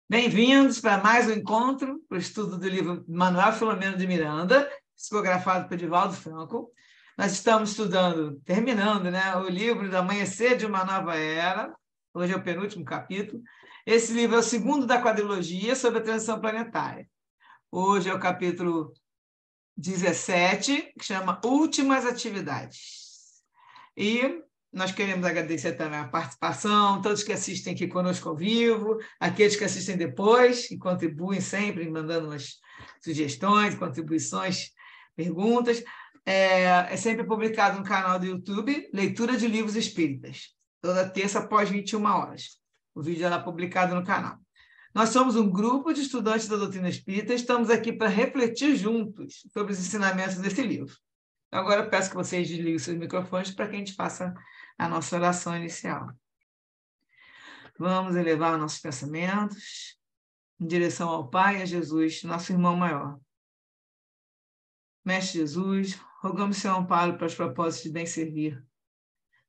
Bem-vindos para mais um encontro para o estudo do livro Manuel Filomeno de Miranda, psicografado por Divaldo Franco. Nós estamos terminando, o livro do Amanhecer de uma Nova Era. Hoje é o penúltimo capítulo. Esse livro é o segundo da quadrilogia sobre a transição planetária. Hoje é o capítulo 17, que chama Últimas Atividades. E nós queremos agradecer também a participação, todos que assistem aqui conosco ao vivo, aqueles que assistem depois, e contribuem sempre, mandando umas sugestões, contribuições, perguntas. É sempre publicado no canal do YouTube, Leitura de Livros Espíritas, toda terça após 21 horas. O vídeo é lá publicado no canal. Nós somos um grupo de estudantes da doutrina espírita, estamos aqui para refletir juntos sobre os ensinamentos desse livro. Agora eu peço que vocês desliguem seus microfones para que a gente faça a nossa oração inicial. Vamos elevar nossos pensamentos em direção ao Pai e a Jesus, nosso irmão maior. Mestre Jesus, rogamos seu amparo para os propósitos de bem servir.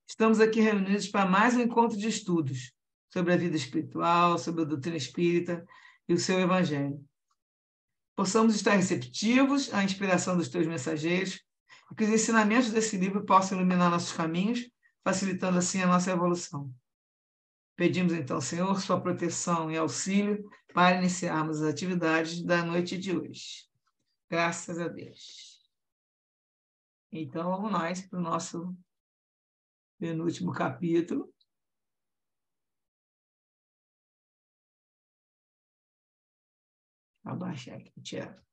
Estamos aqui reunidos para mais um encontro de estudos sobre a vida espiritual, sobre a doutrina espírita e o seu evangelho. Possamos estar receptivos à inspiração dos teus mensageiros e que os ensinamentos desse livro possam iluminar nossos caminhos, facilitando assim a nossa evolução. Pedimos então, Senhor, sua proteção e auxílio para iniciarmos as atividades da noite de hoje. Graças a Deus. Então, vamos nós para o nosso penúltimo capítulo. Vou abaixar aqui, Tiago.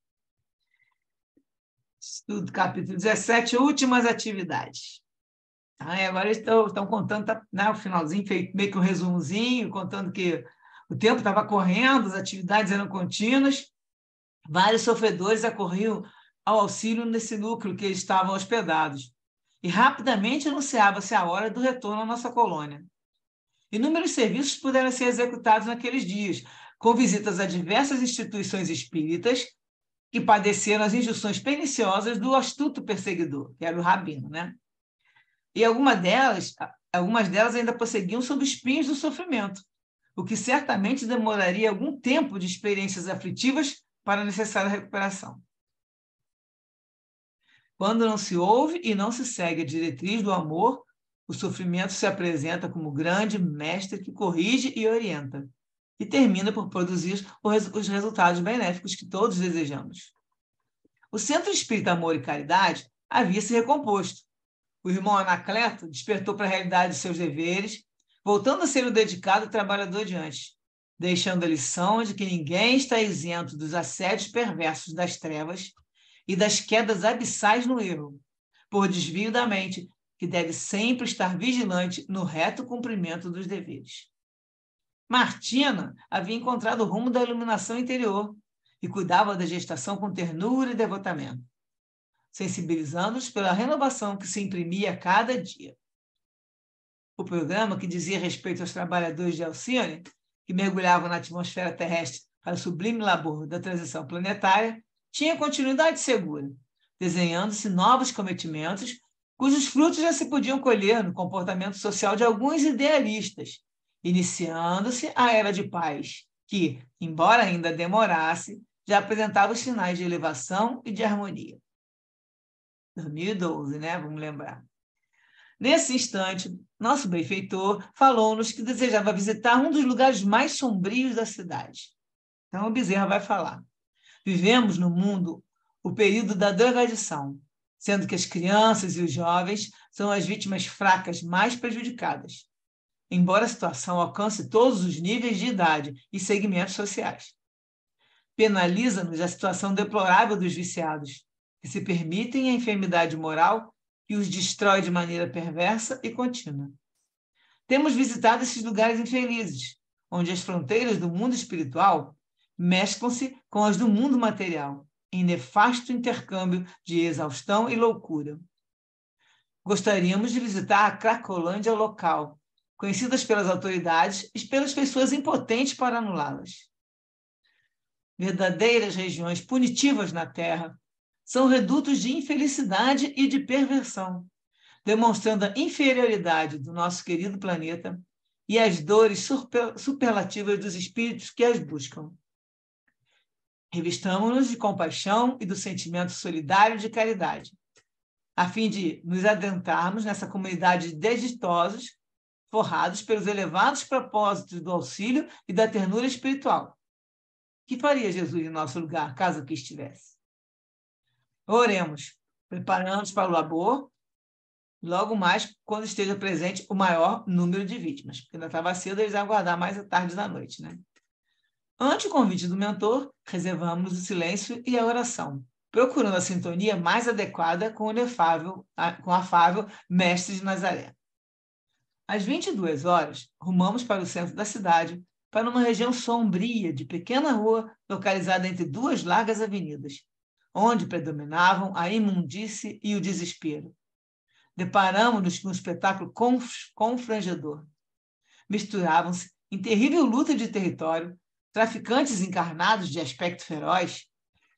Estudo capítulo 17, últimas atividades. Agora eles estão contando, o finalzinho, meio que um resumozinho, contando que o tempo estava correndo, as atividades eram contínuas, vários sofredores acorriam ao auxílio nesse núcleo que eles estavam hospedados, e rapidamente anunciava-se a hora do retorno à nossa colônia. Inúmeros serviços puderam ser executados naqueles dias, com visitas a diversas instituições espíritas que padeceram as injunções perniciosas do astuto perseguidor, que era o Rabino, E algumas delas ainda prosseguiam sob os pinhos do sofrimento, o que certamente demoraria algum tempo de experiências aflitivas para a necessária recuperação. Quando não se ouve e não se segue a diretriz do amor, o sofrimento se apresenta como grande mestre que corrige e orienta, e termina por produzir os resultados benéficos que todos desejamos. O Centro Espírita Amor e Caridade havia se recomposto. O irmão Anacleto despertou para a realidade de seus deveres, voltando a ser o dedicado trabalhador de antes, deixando a lição de que ninguém está isento dos assédios perversos das trevas e das quedas abissais no erro, por desvio da mente, que deve sempre estar vigilante no reto cumprimento dos deveres. Martina havia encontrado o rumo da iluminação interior e cuidava da gestação com ternura e devotamento, sensibilizando-os pela renovação que se imprimia a cada dia. O programa, que dizia respeito aos trabalhadores de Alcione, que mergulhavam na atmosfera terrestre para o sublime labor da transição planetária, tinha continuidade segura, desenhando-se novos cometimentos, cujos frutos já se podiam colher no comportamento social de alguns idealistas, iniciando-se a Era de Paz, que, embora ainda demorasse, já apresentava os sinais de elevação e de harmonia. 2012, Vamos lembrar. Nesse instante, nosso benfeitor falou-nos que desejava visitar um dos lugares mais sombrios da cidade. Então, o Bezerra vai falar. Vivemos no mundo o período da drogadição, sendo que as crianças e os jovens são as vítimas fracas mais prejudicadas, embora a situação alcance todos os níveis de idade e segmentos sociais. Penaliza-nos a situação deplorável dos viciados, que se permitem a enfermidade moral que os destrói de maneira perversa e contínua. Temos visitado esses lugares infelizes, onde as fronteiras do mundo espiritual mesclam-se com as do mundo material, em nefasto intercâmbio de exaustão e loucura. Gostaríamos de visitar a Cracolândia local, conhecidas pelas autoridades e pelas pessoas impotentes para anulá-las. Verdadeiras regiões punitivas na Terra, são redutos de infelicidade e de perversão, demonstrando a inferioridade do nosso querido planeta e as dores superlativas dos espíritos que as buscam. Revistamo-nos de compaixão e do sentimento solidário de caridade, a fim de nos adentrarmos nessa comunidade de desditosos, forrados pelos elevados propósitos do auxílio e da ternura espiritual. Que faria Jesus em nosso lugar, caso aqui estivesse? Oremos, preparando-nos para o labor, logo mais quando esteja presente o maior número de vítimas, porque ainda estava cedo, eles iam aguardar mais à tarde da noite, né? Ante o convite do mentor, reservamos o silêncio e a oração, procurando a sintonia mais adequada com o afável mestre de Nazaré. Às 22 horas, rumamos para o centro da cidade, para uma região sombria de pequena rua localizada entre duas largas avenidas, onde predominavam a imundície e o desespero. Deparamos-nos com um espetáculo confrangedor. Misturavam-se, em terrível luta de território, traficantes encarnados de aspecto feroz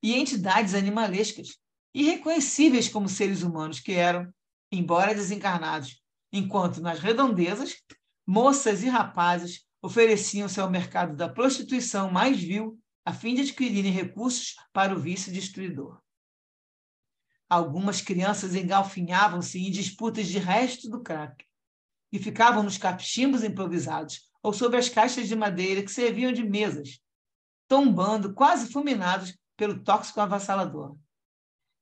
e entidades animalescas, irreconhecíveis como seres humanos que eram, embora desencarnados, enquanto nas redondezas, moças e rapazes ofereciam-se ao mercado da prostituição mais vil a fim de adquirirem recursos para o vício destruidor. Algumas crianças engalfinhavam-se em disputas de resto do crack e ficavam nos cachimbos improvisados ou sob as caixas de madeira que serviam de mesas, tombando quase fulminados pelo tóxico avassalador.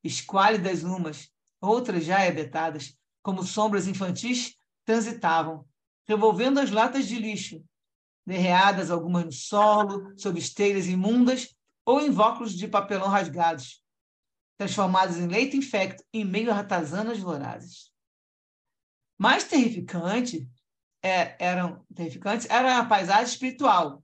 Esquálidas umas, outras já ebetadas, como sombras infantis, transitavam, revolvendo as latas de lixo, derreadas algumas no solo, sob esteiras imundas ou em invólucros de papelão rasgados, transformados em leite infecto em meio a ratazanas vorazes. Mais terrificante era a paisagem espiritual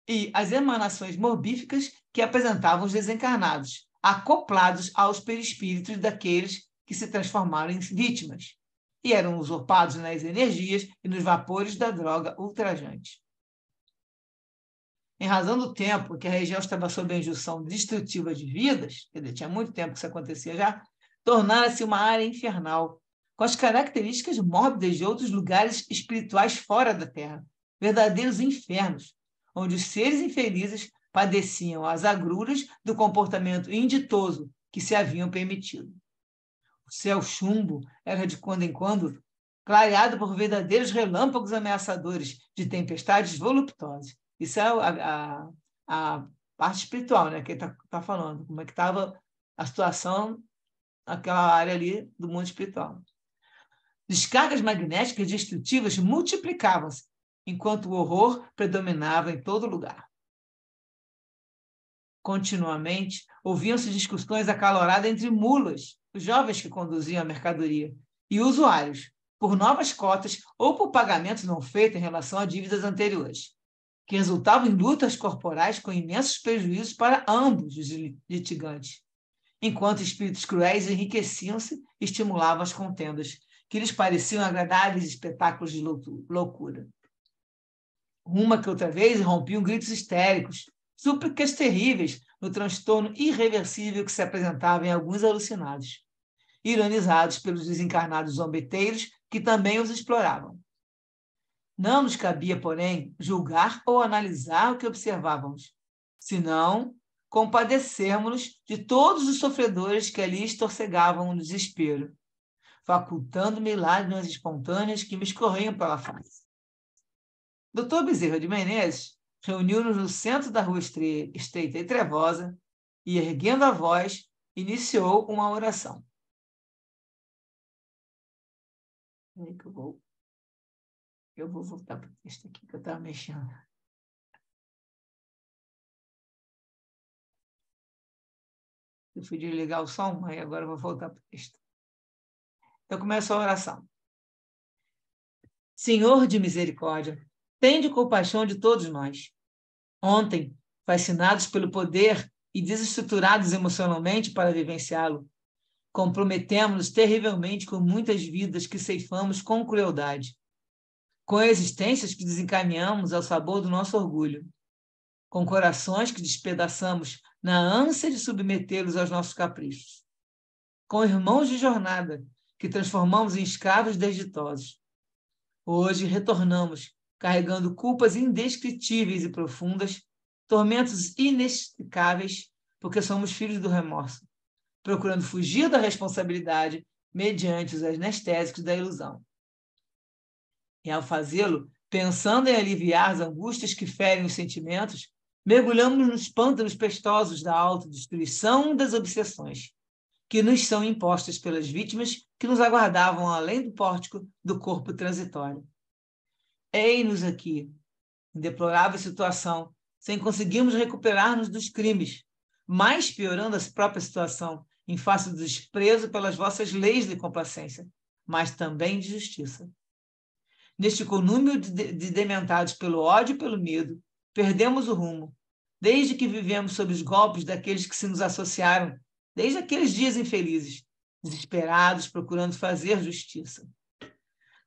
e as emanações morbíficas que apresentavam os desencarnados, acoplados aos perispíritos daqueles que se transformaram em vítimas e eram usurpados nas energias e nos vapores da droga ultrajante. Em razão do tempo que a região estava sob a injunção destrutiva de vidas, quer dizer, tinha muito tempo que isso acontecia já, tornara-se uma área infernal, com as características mórbidas de outros lugares espirituais fora da Terra, verdadeiros infernos, onde os seres infelizes padeciam as agruras do comportamento inditoso que se haviam permitido. O céu chumbo era de quando em quando clareado por verdadeiros relâmpagos ameaçadores de tempestades voluptuosas. Isso é a parte espiritual, né, que ele está falando, como é que estava a situação naquela área ali do mundo espiritual. Descargas magnéticas destrutivas multiplicavam-se, enquanto o horror predominava em todo lugar. Continuamente, ouviam-se discussões acaloradas entre mulas, os jovens que conduziam a mercadoria, e usuários, por novas cotas ou por pagamentos não feitos em relação a dívidas anteriores, que resultavam em lutas corporais com imensos prejuízos para ambos os litigantes, enquanto espíritos cruéis enriqueciam-se e estimulavam as contendas, que lhes pareciam agradáveis espetáculos de loucura. Uma que outra vez rompiam gritos histéricos, súplicas terríveis no transtorno irreversível que se apresentava em alguns alucinados, ironizados pelos desencarnados zombeteiros que também os exploravam. Não nos cabia, porém, julgar ou analisar o que observávamos, senão compadecermos-nos de todos os sofredores que ali estorcegavam no desespero, facultando-me lágrimas espontâneas que me escorriam pela face. Dr. Bezerra de Menezes reuniu-nos no centro da rua estreita e trevosa e, erguendo a voz, iniciou uma oração. Peraí que eu vou voltar para o texto aqui que eu estava mexendo. Eu fui desligar o som, aí agora eu vou voltar para o texto. Então começou a oração. Senhor de misericórdia, tende compaixão de todos nós. Ontem, fascinados pelo poder e desestruturados emocionalmente para vivenciá-lo, comprometemos-nos terrivelmente com muitas vidas que ceifamos com crueldade, com existências que desencaminhamos ao sabor do nosso orgulho, com corações que despedaçamos na ânsia de submetê-los aos nossos caprichos, com irmãos de jornada que transformamos em escravos desditosos. Hoje retornamos carregando culpas indescritíveis e profundas, tormentos inexplicáveis, porque somos filhos do remorso, procurando fugir da responsabilidade mediante os anestésicos da ilusão. E ao fazê-lo, pensando em aliviar as angústias que ferem os sentimentos, mergulhamos nos pântanos pestosos da autodestruição das obsessões, que nos são impostas pelas vítimas que nos aguardavam além do pórtico do corpo transitório. Eis-nos aqui, em deplorável situação, sem conseguirmos recuperar-nos dos crimes, mais piorando a própria situação, em face do desprezo pelas vossas leis de complacência, mas também de justiça. Neste conúmio de dementados pelo ódio e pelo medo, perdemos o rumo, desde que vivemos sob os golpes daqueles que se nos associaram, desde aqueles dias infelizes, desesperados, procurando fazer justiça.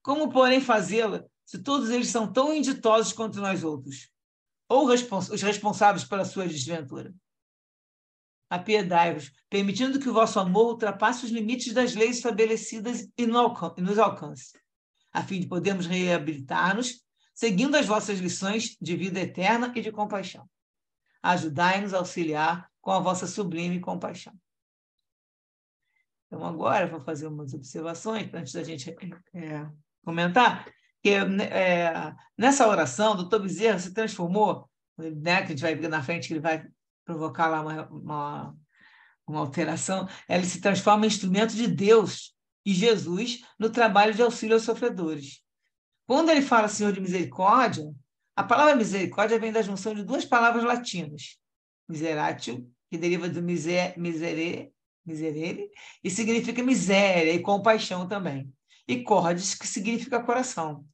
Como, porém, fazê-la, se todos eles são tão inditosos quanto nós outros, ou os responsáveis pela sua desventura? Apiedai-vos, permitindo que o vosso amor ultrapasse os limites das leis estabelecidas e nos alcance, a fim de podermos reabilitar-nos, seguindo as vossas lições de vida eterna e de compaixão. Ajudai-nos a auxiliar com a vossa sublime compaixão. Então, agora, vou fazer umas observações, antes da gente comentar, que nessa oração, o doutor Bezerra se transformou, né, que a gente vai ver na frente, que ele vai provocar lá uma alteração, ele se transforma em instrumento de Deus e Jesus no trabalho de auxílio aos sofredores. Quando ele fala Senhor de misericórdia, a palavra misericórdia vem da junção de duas palavras latinas, miseratio, que deriva do miserere, e significa miséria e compaixão também, e cordis, que significa coração.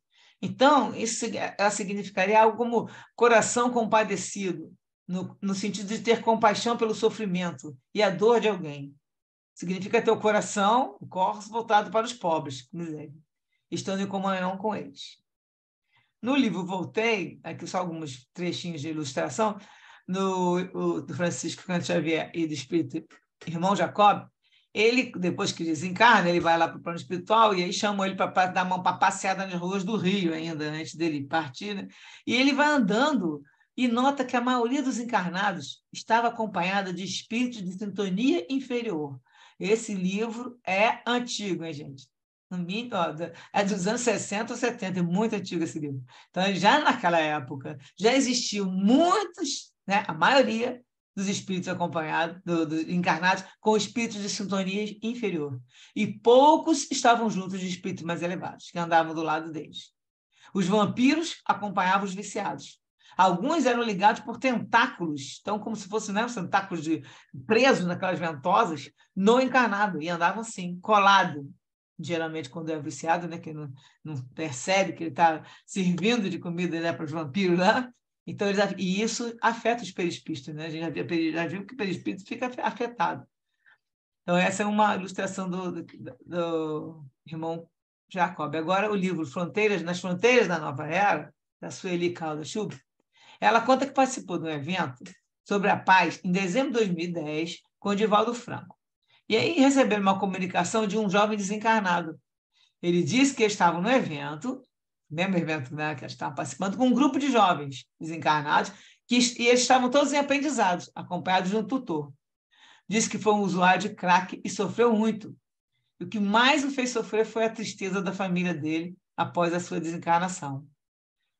Então, ela significaria algo como coração compadecido, no sentido de ter compaixão pelo sofrimento e a dor de alguém. Significa ter o coração, o corpo voltado para os pobres, estando em comunhão com eles. No livro Voltei, aqui só alguns trechinhos de ilustração, do Francisco Cândido Xavier e do Espírito Irmão Jacob, ele, depois que desencarna, ele vai lá para o plano espiritual e aí chamam ele para dar mão para passeada nas ruas do Rio ainda, antes dele partir, né? E ele vai andando e nota que a maioria dos encarnados estava acompanhada de espíritos de sintonia inferior. Esse livro é antigo, hein, gente? É dos anos 60 ou 70, é muito antigo esse livro. Então, já naquela época, já existiam muitos, né, a maioria dos espíritos acompanhados, dos encarnados, com espíritos de sintonia inferior. E poucos estavam juntos de espíritos mais elevados, que andavam do lado deles. Os vampiros acompanhavam os viciados. Alguns eram ligados por tentáculos, então como se fossem, né, tentáculos presos naquelas ventosas, no encarnado, e andavam assim, colado. Geralmente, quando é viciado, né, que não percebe que ele está servindo de comida, né, para os vampiros lá. Então, e isso afeta os perispíritos, né? A gente já viu que o perispírito fica afetado. Então, essa é uma ilustração do irmão Jacob. Agora, o livro Nas Fronteiras da Nova Era, da Sueli Caldas Schub, ela conta que participou de um evento sobre a paz em dezembro de 2010 com o Divaldo Franco. E aí receberam uma comunicação de um jovem desencarnado. Ele disse que estavam no evento, mesmo evento, né, que eles estavam participando, com um grupo de jovens desencarnados, e eles estavam todos em aprendizados, acompanhados de um tutor. Disse que foi um usuário de crack e sofreu muito. E o que mais o fez sofrer foi a tristeza da família dele após a sua desencarnação.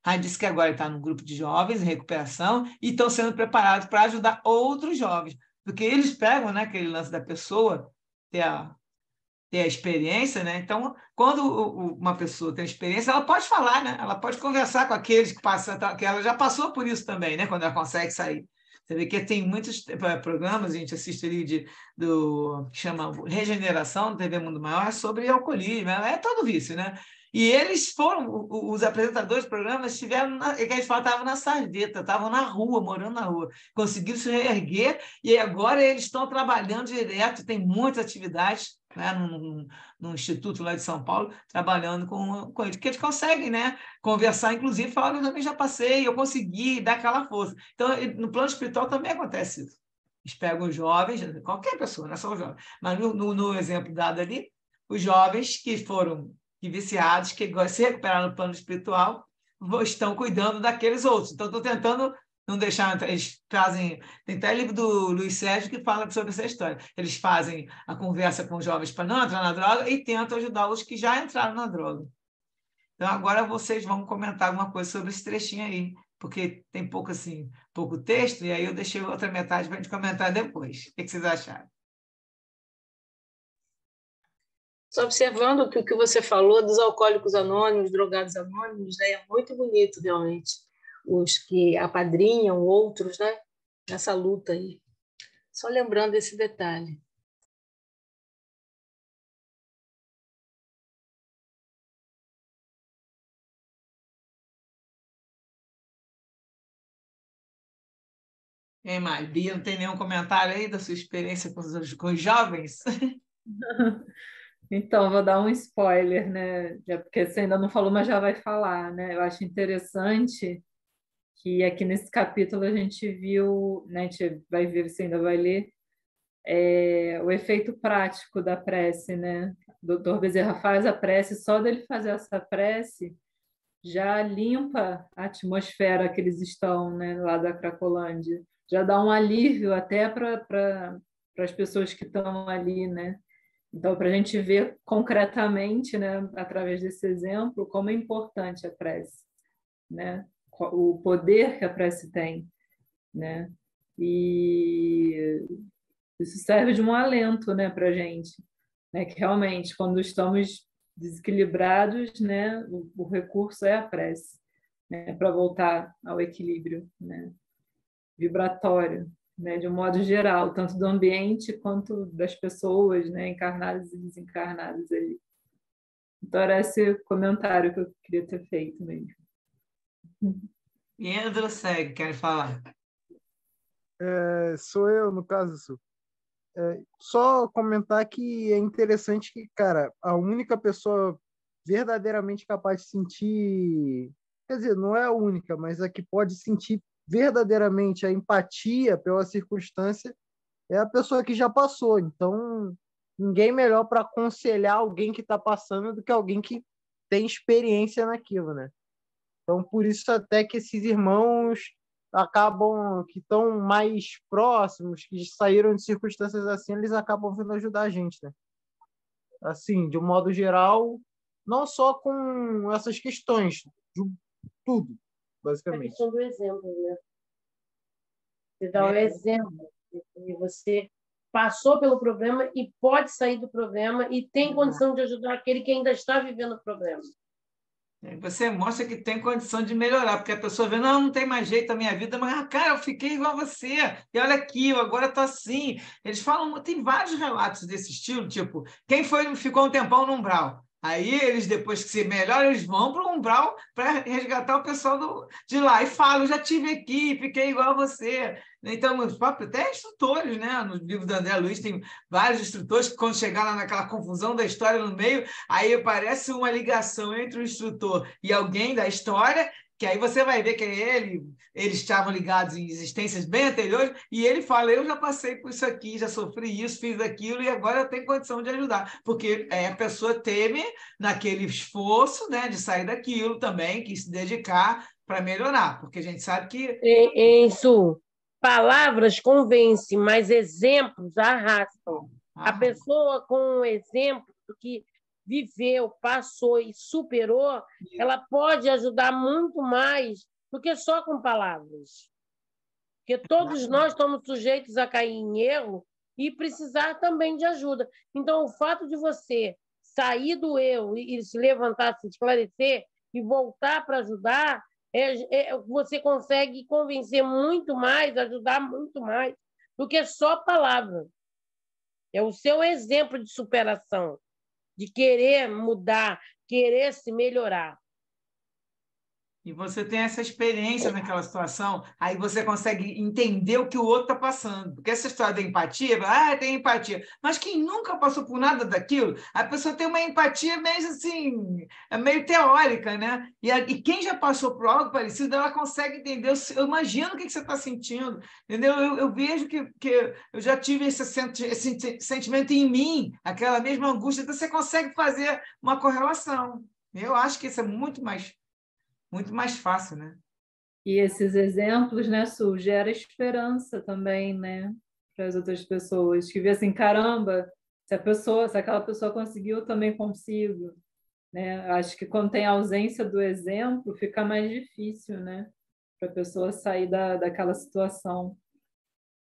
Aí disse que agora ele está num grupo de jovens em recuperação e estão sendo preparados para ajudar outros jovens, porque eles pegam, né, aquele lance da pessoa ter a experiência, né? Então, quando uma pessoa tem experiência, ela pode falar, né? Ela pode conversar com aqueles que passam, que ela já passou por isso também, né? Quando ela consegue sair. Você vê que tem muitos programas, a gente assiste ali que chama Regeneração, TV Mundo Maior, sobre alcoolismo, é todo vício, né? E eles foram, os apresentadores do programa, eles estavam na sarjeta, estavam na rua, morando na rua, conseguiram se reerguer e agora eles estão trabalhando direto, tem muitas atividades, né, no Instituto lá de São Paulo, trabalhando com eles, porque eles conseguem, né, conversar, inclusive, falar, eu também já passei, eu consegui, dar aquela força. Então, no plano espiritual também acontece isso. Eles pegam os jovens, qualquer pessoa, não é só os jovens, mas no exemplo dado ali, os jovens que foram viciados, que se recuperaram no plano espiritual, estão cuidando daqueles outros. Então, estou tentando não deixar... Eles fazem... Tem até livro do Luiz Sérgio que fala sobre essa história. Eles fazem a conversa com os jovens para não entrar na droga e tentam ajudar os que já entraram na droga. Então, agora vocês vão comentar alguma coisa sobre esse trechinho aí, porque tem pouco, assim, pouco texto, e aí eu deixei outra metade para a gente comentar depois. O que vocês acharam? Só observando o que você falou dos alcoólicos anônimos, drogados anônimos, né? É muito bonito, realmente, os que apadrinham outros, né? Nessa luta aí. Só lembrando esse detalhe. E aí, Mari, Bia, não tem nenhum comentário aí da sua experiência com os jovens? Então, vou dar um spoiler, né? Porque você ainda não falou, mas já vai falar, né? Eu acho interessante que aqui nesse capítulo a gente viu, né? A gente vai ver, você ainda vai ler, o efeito prático da prece, né? O doutor Bezerra faz a prece, só dele fazer essa prece já limpa a atmosfera que eles estão, né? Lá da Cracolândia. Já dá um alívio até para as pessoas que estão ali, né? Então, para a gente ver concretamente, né, através desse exemplo, como é importante a prece, né? O poder que a prece tem, né? E isso serve de um alento, né, para a gente, né? Que realmente, quando estamos desequilibrados, né, o recurso é a prece, né, para voltar ao equilíbrio, né, vibratório, né, de um modo geral, tanto do ambiente quanto das pessoas, né, encarnadas e desencarnadas ali. Então, era esse comentário que eu queria ter feito mesmo. E André segue, quer falar? Sou eu, no caso, Su. Só comentar que é interessante que, cara, a única pessoa verdadeiramente capaz de sentir, quer dizer, não é a única, mas a que pode sentir verdadeiramente a empatia pela circunstância é a pessoa que já passou. Então, ninguém melhor para aconselhar alguém que está passando do que alguém que tem experiência naquilo, né? Então, por isso até que esses irmãos acabam, que estão mais próximos, que saíram de circunstâncias assim, eles acabam vindo ajudar a gente, né? Assim, de um modo geral, não só com essas questões, de tudo, A basicamente. questão do exemplo, né? Você dá o exemplo e você passou pelo problema e pode sair do problema e tem condição de ajudar aquele que ainda está vivendo o problema. Você mostra que tem condição de melhorar, porque a pessoa vê, não tem mais jeito a minha vida, mas, cara, eu fiquei igual a você, e olha aqui, eu agora estou assim. Eles falam, tem vários relatos desse estilo, tipo, quem ficou um tempão no umbral? Aí eles, depois que se melhoram, eles vão para o umbral para resgatar o pessoal de lá e falam, já tive aqui, fiquei igual a você. Então, os próprios, até instrutores, né? No livro do André Luiz tem vários instrutores que, quando chegaram naquela confusão da história no meio, aí aparece uma ligação entre o instrutor e alguém da história, que aí você vai ver que eles estavam ligados em existências bem anteriores, e ele fala, eu já passei por isso aqui, já sofri isso, fiz aquilo, e agora eu tenho condição de ajudar. Porque a pessoa teme, naquele esforço, né, de sair daquilo também, que se dedicar para melhorar, porque a gente sabe que... Isso, palavras convencem, mas exemplos arrastam. A pessoa com um exemplo do que viveu, passou e superou, ela pode ajudar muito mais do que só com palavras. Porque todos nós estamos sujeitos a cair em erro e precisar também de ajuda. Então, o fato de você sair do eu e se levantar, se esclarecer e voltar para ajudar, você consegue convencer muito mais, ajudar muito mais do que só palavra. É o seu exemplo de superação, de querer mudar, querer se melhorar. E você tem essa experiência naquela situação, aí você consegue entender o que o outro está passando. Porque essa história da empatia, tem empatia. Mas quem nunca passou por nada daquilo, a pessoa tem uma empatia meio assim, meio teórica, né? E quem já passou por algo parecido, ela consegue entender. Eu imagino o que você está sentindo, entendeu? Eu vejo que eu já tive esse sentimento em mim, aquela mesma angústia, então você consegue fazer uma correlação. Eu acho que isso é muito mais muito mais fácil, né? E esses exemplos, né, Su, gera esperança também, né, para as outras pessoas, que vê assim, caramba, se aquela pessoa conseguiu, eu também consigo, né? Acho que quando tem ausência do exemplo, fica mais difícil, né, para a pessoa sair daquela situação,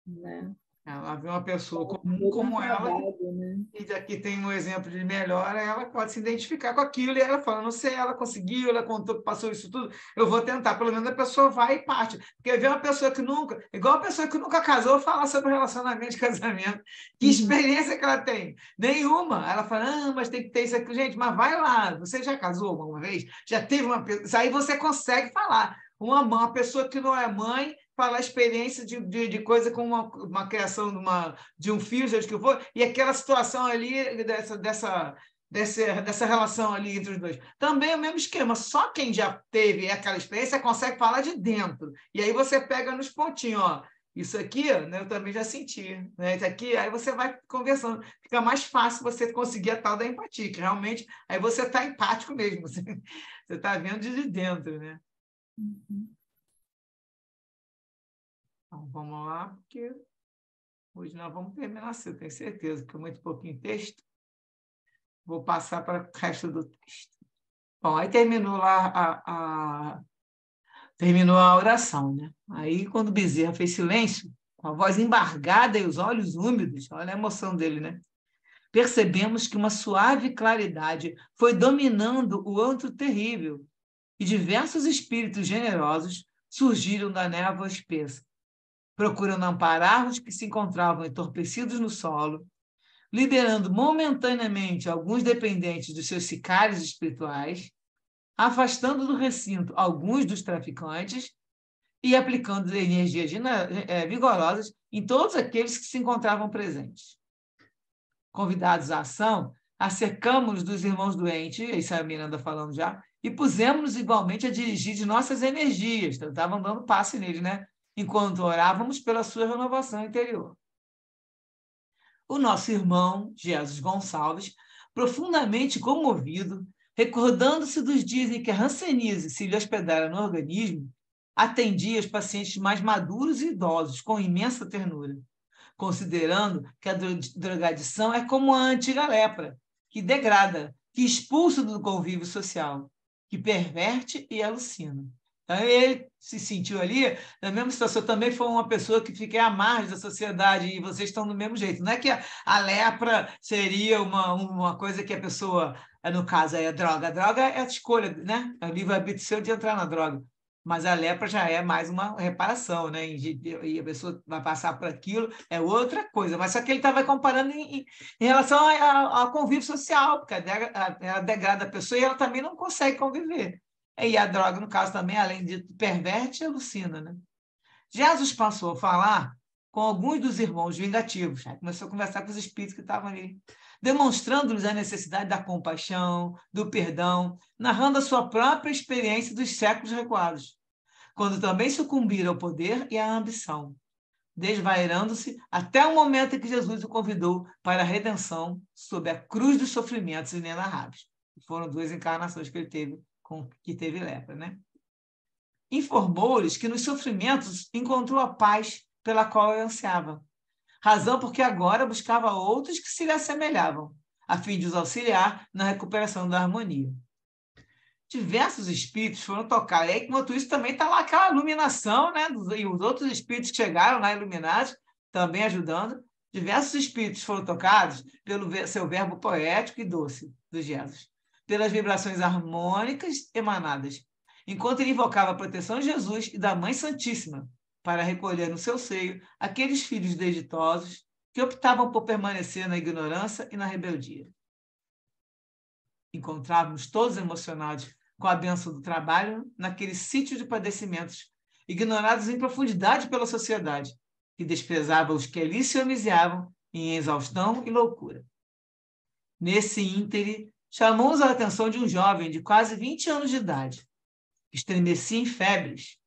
né? Ela vê uma pessoa comum Todo um como ela, trabalho, né? e daqui tem um exemplo de melhora, ela pode se identificar com aquilo, e ela fala, não sei, ela conseguiu, ela contou que passou isso tudo, eu vou tentar, pelo menos a pessoa vai e parte. Porque ver uma pessoa que nunca, igual a pessoa que nunca casou, falar sobre relacionamento de casamento, que experiência que ela tem? Nenhuma. Ela fala, ah, mas tem que ter isso aqui. Gente, mas vai lá, você já casou alguma vez? Já teve uma pessoa? Isso aí você consegue falar. Uma pessoa que não é mãe, falar a experiência de coisa com uma criação de um filho, seja o que for, e aquela situação ali, dessa relação ali entre os dois. Também é o mesmo esquema, só quem já teve aquela experiência consegue falar de dentro. E aí você pega nos pontinhos, ó. Isso aqui, né, eu também já senti. Né? Isso aqui, aí você vai conversando. Fica mais fácil você conseguir a tal da empatia, que realmente aí você está empático mesmo. Você está vendo de dentro, né? Então, vamos lá, porque hoje nós vamos terminar cedo, tenho certeza, porque é muito pouquinho texto. Vou passar para o resto do texto. Bom, aí terminou lá terminou a oração, né? Aí, quando Bezerra fez silêncio, com a voz embargada e os olhos úmidos, olha a emoção dele, né? Percebemos que uma suave claridade foi dominando o antro terrível e diversos espíritos generosos surgiram da névoa espessa, procurando amparar os que se encontravam entorpecidos no solo, liberando momentaneamente alguns dependentes dos seus sicários espirituais, afastando do recinto alguns dos traficantes e aplicando energias vigorosas em todos aqueles que se encontravam presentes. Convidados à ação, acercamos-nos dos irmãos doentes, isso é a Miranda falando já, e pusemos-nos igualmente a dirigir de nossas energias, estavam dando passe neles, né? Enquanto orávamos pela sua renovação interior. O nosso irmão, Jesus Gonçalves, profundamente comovido, recordando-se dos dias em que a hanseníase se lhe hospedara no organismo, atendia os pacientes mais maduros e idosos com imensa ternura, considerando que a drogadição é como a antiga lepra, que degrada, que expulsa do convívio social, que perverte e alucina. Então, ele se sentiu ali, na mesma situação, também foi uma pessoa que fica à margem da sociedade e vocês estão do mesmo jeito. Não é que a lepra seria uma coisa que a pessoa, no caso, é a droga é a escolha, né? É o livre-arbítrio seu de entrar na droga. Mas a lepra já é mais uma reparação, né? E a pessoa vai passar por aquilo, é outra coisa. Mas só que ele estava comparando em relação ao convívio social, porque ela degrada a pessoa e ela também não consegue conviver. E a droga, no caso, também, além de perverte, alucina, né? Jesus passou a falar com alguns dos irmãos vingativos, né? Começou a conversar com os espíritos que estavam ali, demonstrando-lhes a necessidade da compaixão, do perdão, narrando a sua própria experiência dos séculos recuados, quando também sucumbiram ao poder e à ambição, desvairando-se até o momento em que Jesus o convidou para a redenção sob a cruz dos sofrimentos inenarráveis. Foram 2 encarnações que ele teve, que teve lepra, né? Informou-lhes que nos sofrimentos encontrou a paz pela qual eu ansiava, razão porque agora buscava outros que se lhe assemelhavam, a fim de os auxiliar na recuperação da harmonia. Diversos espíritos foram tocar. E aí, enquanto isso, também está lá aquela iluminação, né? E os outros espíritos que chegaram lá iluminados, também ajudando. Diversos espíritos foram tocados pelo seu verbo poético e doce dos Jesus, pelas vibrações harmônicas emanadas, enquanto ele invocava a proteção de Jesus e da Mãe Santíssima para recolher no seu seio aqueles filhos desditosos que optavam por permanecer na ignorância e na rebeldia. Encontrávamos todos emocionados com a bênção do trabalho naquele sítio de padecimentos, ignorados em profundidade pela sociedade, que desprezava os que ali se homiziavam em exaustão e loucura. Nesse íntere, chamamos a atenção de um jovem de quase 20 anos de idade, que estremecia em febres,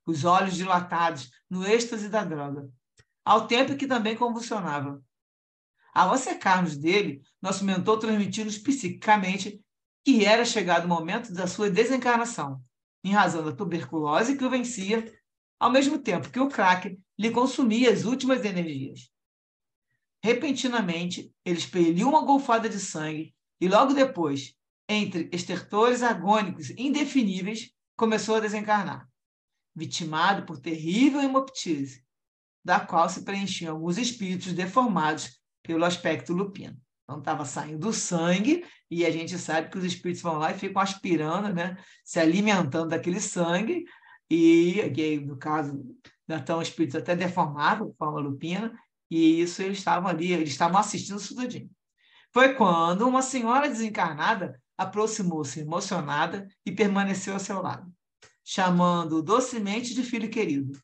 os olhos dilatados no êxtase da droga, ao tempo que também convulsionava. Ao acercarmos dele, nosso mentor transmitiu-nos psiquicamente que era chegado o momento da sua desencarnação, em razão da tuberculose que o vencia, ao mesmo tempo que o crack lhe consumia as últimas energias. Repentinamente, ele expeliu uma golfada de sangue e, logo depois, entre estertores agônicos indefiníveis, começou a desencarnar, vitimado por terrível hemoptise, da qual se preenchiam alguns espíritos deformados pelo aspecto lupino. Então, estava saindo sangue, e a gente sabe que os espíritos vão lá e ficam aspirando, né, se alimentando daquele sangue, e no caso, estão espíritos até deformados, de forma lupina, e isso eles estavam ali, eles estavam assistindo isso tudinho. Foi quando uma senhora desencarnada aproximou-se emocionada e permaneceu ao seu lado, chamando-o docemente de filho querido,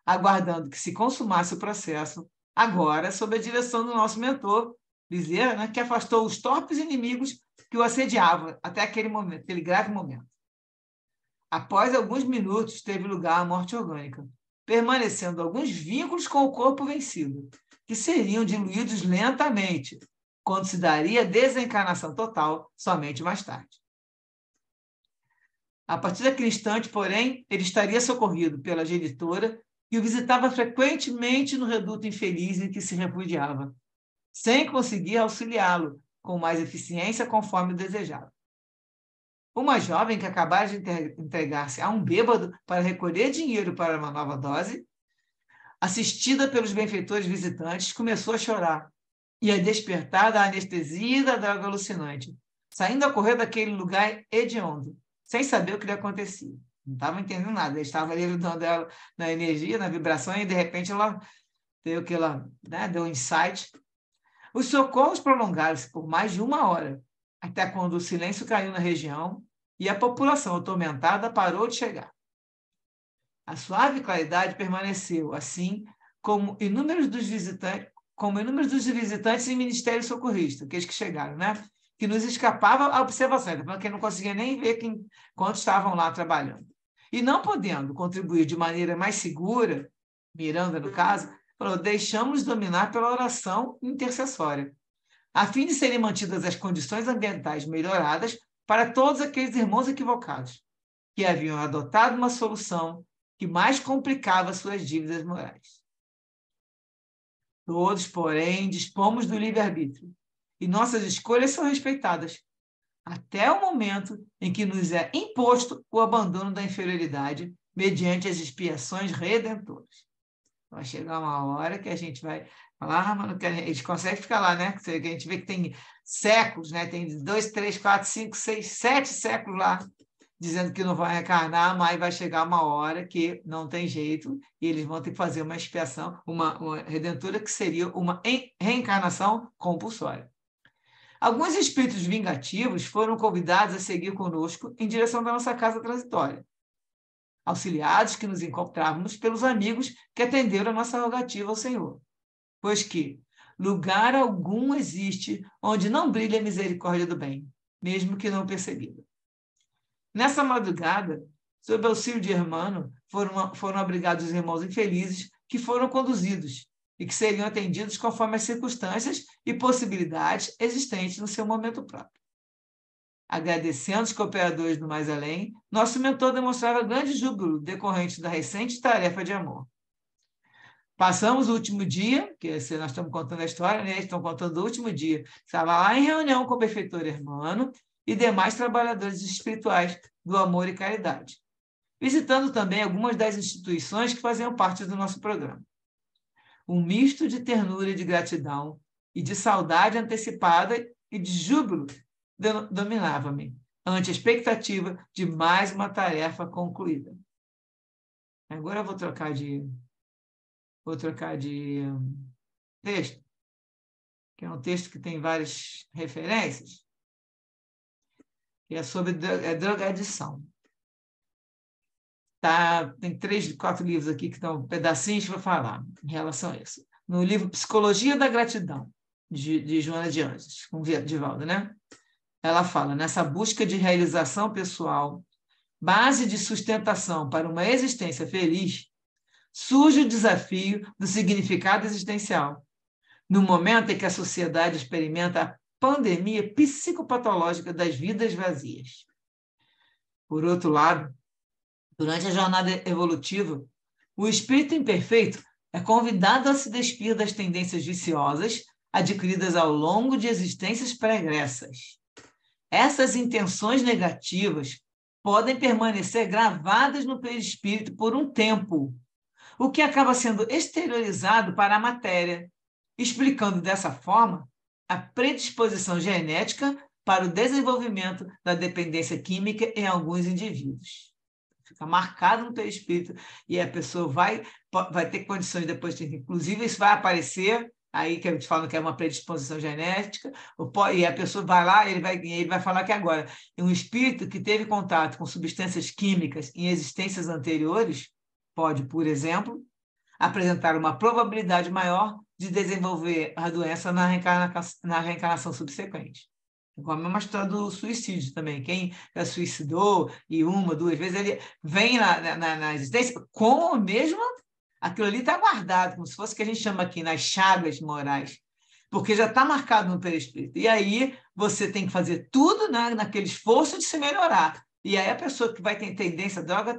aguardando que se consumasse o processo, agora sob a direção do nosso mentor, Bezerra, né, que afastou os torpes inimigos que o assediavam até aquele momento, aquele grave momento. Após alguns minutos, teve lugar a morte orgânica, permanecendo alguns vínculos com o corpo vencido, que seriam diluídos lentamente, quando se daria desencarnação total somente mais tarde. A partir daquele instante, porém, ele estaria socorrido pela genitora e o visitava frequentemente no reduto infeliz em que se refugiava, sem conseguir auxiliá-lo com mais eficiência conforme o desejava. Uma jovem que acabara de entregar-se a um bêbado para recolher dinheiro para uma nova dose, assistida pelos benfeitores visitantes, começou a chorar e a despertar da anestesia e da droga alucinante, saindo a correr daquele lugar hediondo, sem saber o que lhe acontecia. Não estava entendendo nada, ele estava ali ajudando ela na energia, na vibração, e de repente ela deu deu um insight. Os socorros prolongaram-se por mais de 1 hora, até quando o silêncio caiu na região e a população atormentada parou de chegar. A suave claridade permaneceu, assim como inúmeros dos visitantes em ministério socorrista, aqueles que chegaram, né? Que nos escapava a observação, porque não conseguia nem ver quantos estavam lá trabalhando. E não podendo contribuir de maneira mais segura, Miranda, no caso, falou, deixamos dominar pela oração intercessória, a fim de serem mantidas as condições ambientais melhoradas para todos aqueles irmãos equivocados, que haviam adotado uma solução que mais complicava suas dívidas morais. Todos, porém, dispomos do livre-arbítrio, e nossas escolhas são respeitadas, até o momento em que nos é imposto o abandono da inferioridade mediante as expiações redentoras. Vai chegar uma hora que a gente vai falar, mano, que a gente consegue ficar lá, né? Que a gente vê que tem séculos, né? Tem 2, 3, 4, 5, 6, 7 séculos lá, dizendo que não vai reencarnar, mas vai chegar uma hora que não tem jeito e eles vão ter que fazer uma expiação, uma redentora que seria uma reencarnação compulsória. Alguns espíritos vingativos foram convidados a seguir conosco em direção da nossa casa transitória, auxiliados que nos encontrávamos pelos amigos que atenderam a nossa rogativa ao Senhor, pois que lugar algum existe onde não brilha a misericórdia do bem, mesmo que não percebida. Nessa madrugada, sob auxílio de Hermano, foram abrigados os irmãos infelizes que foram conduzidos e que seriam atendidos conforme as circunstâncias e possibilidades existentes no seu momento próprio. Agradecendo os cooperadores do mais além, nosso mentor demonstrava grande júbilo decorrente da recente tarefa de amor. Passamos o último dia, que nós estamos contando a história, né? Estão contando o último dia. Estava lá em reunião com o benfeitor Hermano e demais trabalhadores espirituais do amor e caridade, visitando também algumas das instituições que faziam parte do nosso programa. Um misto de ternura e de gratidão e de saudade antecipada e de júbilo dominava-me ante a expectativa de mais uma tarefa concluída. Agora eu vou trocar de texto, que é um texto que tem várias referências, que é sobre drogadição. Tem 3, 4 livros aqui que estão pedacinhos para falar em relação a isso. No livro Psicologia da Gratidão, de Joana de Anjos, com Divaldo, né? Ela fala, nessa busca de realização pessoal, base de sustentação para uma existência feliz, surge o desafio do significado existencial, no momento em que a sociedade experimenta a pandemia psicopatológica das vidas vazias. Por outro lado, Durante a jornada evolutiva, o espírito imperfeito é convidado a se despir das tendências viciosas adquiridas ao longo de existências pregressas. Essas intenções negativas podem permanecer gravadas no perispírito por um tempo, o que acaba sendo exteriorizado para a matéria, explicando dessa forma a predisposição genética para o desenvolvimento da dependência química em alguns indivíduos. Fica marcado no perispírito e a pessoa vai ter condições depois de... Inclusive, isso vai aparecer, aí que eu te falo que é uma predisposição genética, e a pessoa vai lá e ele vai falar que agora um espírito que teve contato com substâncias químicas em existências anteriores pode, por exemplo, apresentar uma probabilidade maior de desenvolver a doença na reencarnação subsequente. Como é uma história do suicídio também. Quem já suicidou e uma, duas vezes, ele vem na existência com o mesmo... Aquilo ali está guardado, como se fosse o que a gente chama aqui nas chagas morais, porque já está marcado no perispírito. E aí você tem que fazer tudo naquele esforço de se melhorar. E aí a pessoa que vai ter tendência à droga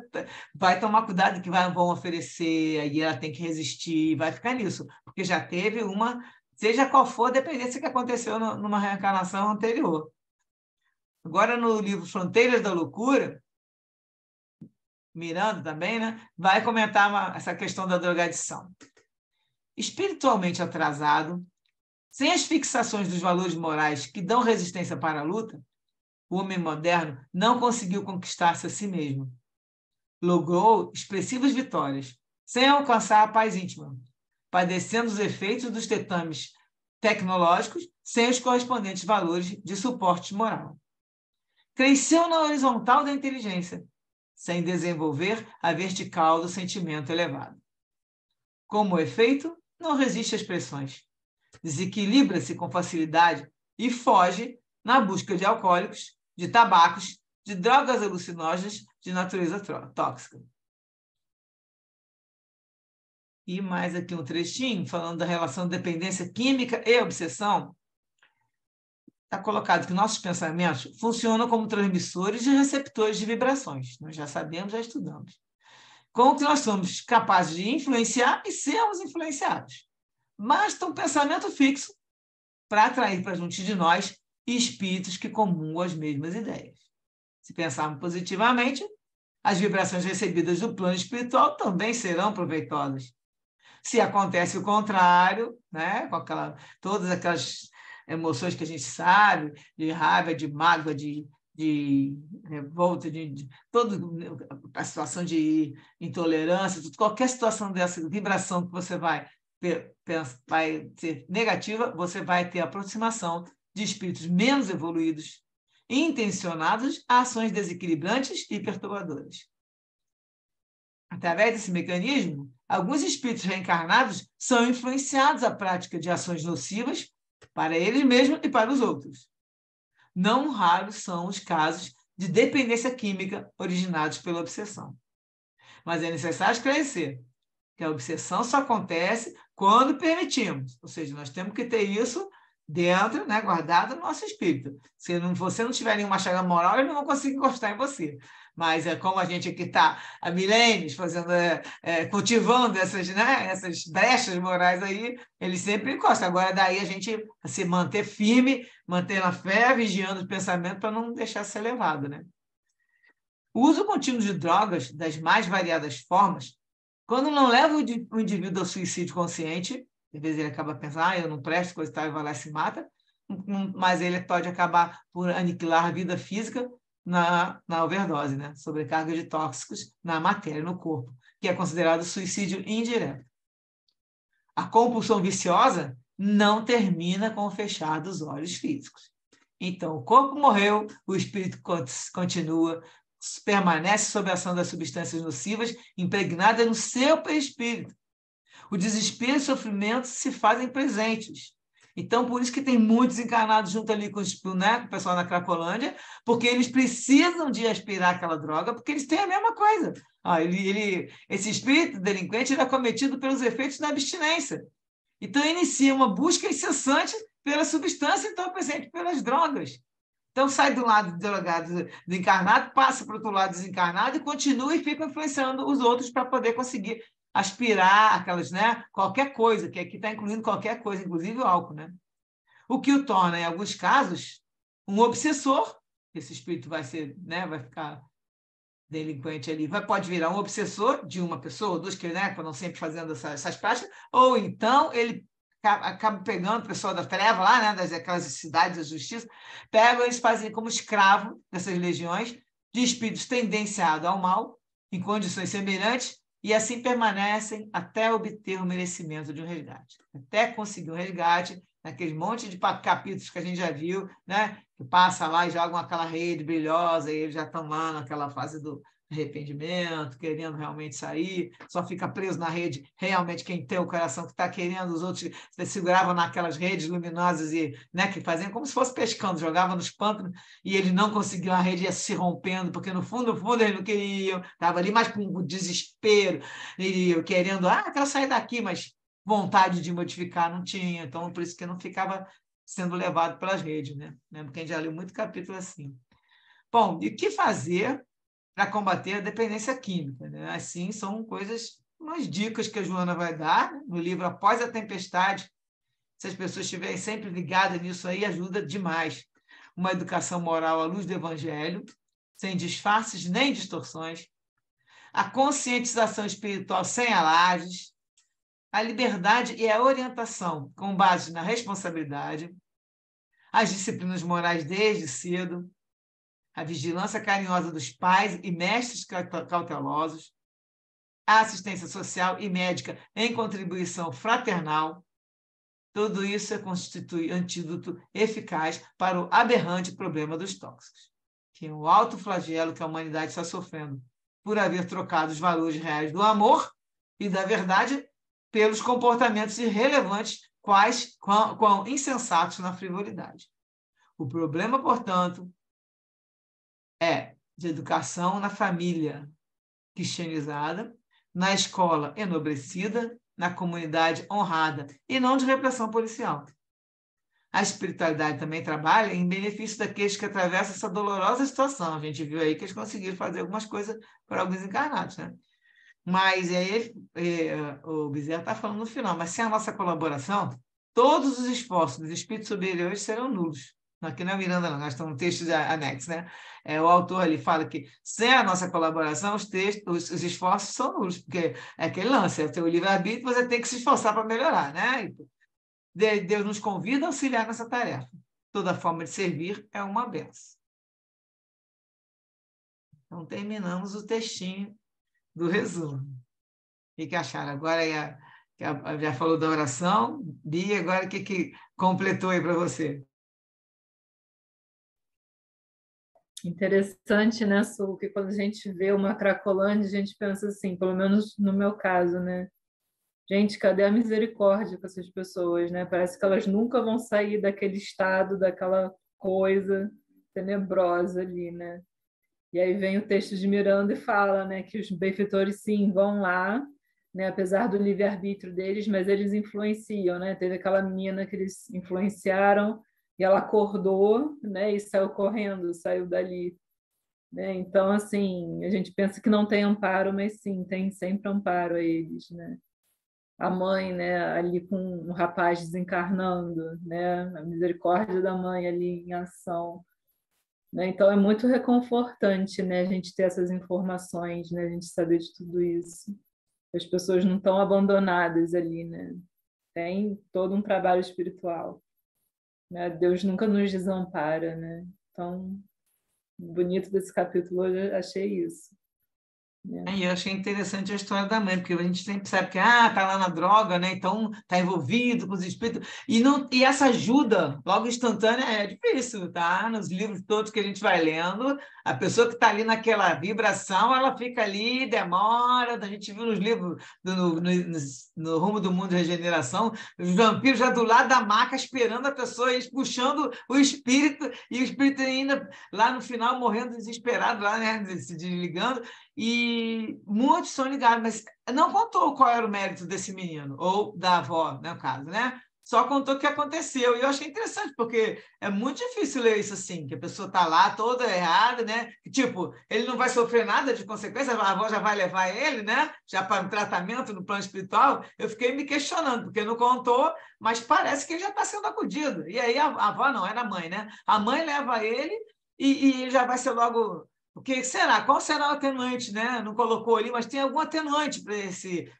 vai tomar cuidado que vão oferecer, aí ela tem que resistir, vai ficar nisso, porque já teve uma... Seja qual for a dependência que aconteceu numa reencarnação anterior. Agora, no livro Fronteiras da Loucura, Miranda também, né, vai comentar essa questão da drogadição. Espiritualmente atrasado, sem as fixações dos valores morais que dão resistência para a luta, o homem moderno não conseguiu conquistar-se a si mesmo. Logrou expressivas vitórias, sem alcançar a paz íntima, padecendo os efeitos dos tetames tecnológicos sem os correspondentes valores de suporte moral. Cresceu na horizontal da inteligência, sem desenvolver a vertical do sentimento elevado. Como efeito, não resiste às pressões, desequilibra-se com facilidade e foge na busca de alcoólicos, de tabacos, de drogas alucinógenas de natureza tóxica. E mais aqui um trechinho, falando da relação de dependência química e obsessão. Está colocado que nossos pensamentos funcionam como transmissores e receptores de vibrações. Nós já sabemos, já estudamos. Com o que nós somos capazes de influenciar e sermos influenciados. Basta um pensamento fixo para atrair para junto de nós espíritos que comungam as mesmas ideias. Se pensarmos positivamente, as vibrações recebidas do plano espiritual também serão proveitosas. Se acontece o contrário, né, com todas aquelas emoções que a gente sabe, de raiva, de mágoa, de revolta, de toda a situação de intolerância, qualquer situação dessa vibração que você vai ser negativa, você vai ter aproximação de espíritos menos evoluídos, intencionados a ações desequilibrantes e perturbadoras. Através desse mecanismo, alguns espíritos reencarnados são influenciados à prática de ações nocivas para eles mesmos e para os outros. Não raros são os casos de dependência química originados pela obsessão. Mas é necessário esclarecer que a obsessão só acontece quando permitimos. Ou seja, nós temos que ter isso dentro, né, guardado no nosso espírito. Se você não tiver nenhuma chaga moral, eles não vão conseguir encostar em você. Mas é como a gente aqui está há milênios fazendo, cultivando essas brechas morais aí, eles sempre encostam. Agora, daí a gente se manter firme, manter na fé, vigiando o pensamento para não deixar ser levado, né? O uso contínuo de drogas, das mais variadas formas, quando não leva o indivíduo ao suicídio consciente, às vezes ele acaba pensando, eu não presto, coisa e tal, e vai lá e se mata, mas ele pode acabar por aniquilar a vida física na overdose, né? Sobrecarga de tóxicos na matéria, no corpo, que é considerado suicídio indireto. A compulsão viciosa não termina com o fechar dos olhos físicos. Então, o corpo morreu, o espírito continua, permanece sob a ação das substâncias nocivas impregnadas no seu perispírito. O desespero e o sofrimento se fazem presentes. Então, por isso que tem muitos encarnados junto ali com o pessoal na Cracolândia, porque eles precisam de aspirar aquela droga, porque eles têm a mesma coisa. Esse espírito delinquente ele é cometido pelos efeitos da abstinência. Então, inicia uma busca incessante pela substância entorpecente, pelas drogas. Então, sai do lado drogado, desencarnado, passa para o outro lado desencarnado e continua e fica influenciando os outros para poder conseguir aspirar aquelas, né? Qualquer coisa, que aqui está incluindo qualquer coisa, inclusive o álcool, né? O que o torna, em alguns casos, um obsessor. Esse espírito vai ser, né? Vai ficar delinquente ali, pode virar um obsessor de uma pessoa, duas que, né, estão sempre fazendo essas práticas, ou então ele acaba pegando o pessoal da treva lá, né, daquelas cidades da justiça, pegam eles, fazem como escravo dessas legiões de espíritos tendenciados ao mal, em condições semelhantes, e assim permanecem até obter o merecimento de um resgate. Até conseguir um resgate, naquele monte de capítulos que a gente já viu, né, que passa lá e jogam aquela rede brilhosa, e eles já estão lá naquela fase do arrependimento, querendo realmente sair, só fica preso na rede realmente quem tem o coração que está querendo, os outros seguravam naquelas redes luminosas e, né, que faziam como se fosse pescando, jogavam nos pântanos e eles não conseguiam, a rede ia se rompendo, porque no fundo eles não queriam, estavam ali mais com desespero, e querendo, quero sair daqui, mas vontade de modificar não tinha, então por isso que não ficava sendo levado pelas redes, né? Lembro que a gente já leu muito capítulo assim. Bom, e o que fazer para combater a dependência química, né? Assim, são umas dicas que a Joana vai dar, né, no livro Após a Tempestade. Se as pessoas estiverem sempre ligadas nisso aí, ajuda demais. Uma educação moral à luz do Evangelho, sem disfarces nem distorções. A conscientização espiritual sem alardes. A liberdade e a orientação com base na responsabilidade. As disciplinas morais desde cedo. A vigilância carinhosa dos pais e mestres cautelosos, a assistência social e médica em contribuição fraternal, tudo isso constitui antídoto eficaz para o aberrante problema dos tóxicos, que é o alto flagelo que a humanidade está sofrendo por haver trocado os valores reais do amor e da verdade pelos comportamentos irrelevantes, quão insensatos na frivolidade. O problema, portanto, é de educação na família cristianizada, na escola enobrecida, na comunidade honrada, e não de repressão policial. A espiritualidade também trabalha em benefício daqueles que atravessam essa dolorosa situação. A gente viu aí que eles conseguiram fazer algumas coisas para alguns encarnados, né? Mas aí o Bezerra está falando no final, mas sem a nossa colaboração, todos os esforços dos espíritos superiores serão nulos. Aqui não é Miranda, não, nós estamos no texto de anexo, né? O autor ali fala que sem a nossa colaboração, os esforços são nulos, porque é aquele lance, é o teu livre-arbítrio, você tem que se esforçar para melhorar, né? Deus nos convida a auxiliar nessa tarefa. Toda forma de servir é uma benção. Então, terminamos o textinho do resumo. O que acharam? Agora já falou da oração, Bia, agora o que completou aí para você? Interessante, né, Su, que quando a gente vê uma Cracolândia, a gente pensa assim, pelo menos no meu caso, né? Gente, cadê a misericórdia com essas pessoas, né? Parece que elas nunca vão sair daquele estado, daquela coisa tenebrosa ali, né? E aí vem o texto de Miranda e fala, né, que os benfeitores, sim, vão lá, né, apesar do livre-arbítrio deles, mas eles influenciam, né? Teve aquela menina que eles influenciaram e ela acordou, né, e saiu correndo, saiu dali, né? Então, assim, a gente pensa que não tem amparo, mas sim, tem sempre amparo a eles, né? A mãe, né, ali com um rapaz desencarnando, né? A misericórdia da mãe ali em ação, né? Então é muito reconfortante, né, a gente ter essas informações, né, a gente saber de tudo isso. As pessoas não estão abandonadas ali, né? Tem todo um trabalho espiritual, né? Deus nunca nos desampara, né? Então, bonito desse capítulo, eu achei isso. E eu achei interessante a história da mãe, porque a gente sempre sabe que tá lá na droga, né? Então tá envolvido com os espíritos. E essa ajuda logo instantânea é difícil, tá? Nos livros todos que a gente vai lendo, a pessoa que está ali naquela vibração, ela fica ali, demora. A gente viu nos livros no Rumo do Mundo de Regeneração, os vampiros já do lado da maca esperando a pessoa, eles puxando o espírito, e o espírito ainda lá no final morrendo desesperado, lá, né? Se desligando. E muitos são ligados, mas não contou qual era o mérito desse menino, ou da avó, no caso, né? só contou o que aconteceu. E eu achei interessante, porque é muito difícil ler isso assim, que a pessoa está lá toda errada, né? Tipo, ele não vai sofrer nada de consequência, a avó já vai levar ele, né? Já para um tratamento no plano espiritual. Eu fiquei me questionando, porque não contou, mas parece que ele já está sendo acudido. E aí a avó não, era a mãe, né? A mãe leva ele e já vai ser logo. O que será? Qual será o atenuante, né? Não colocou ali, mas tem algum atenuante para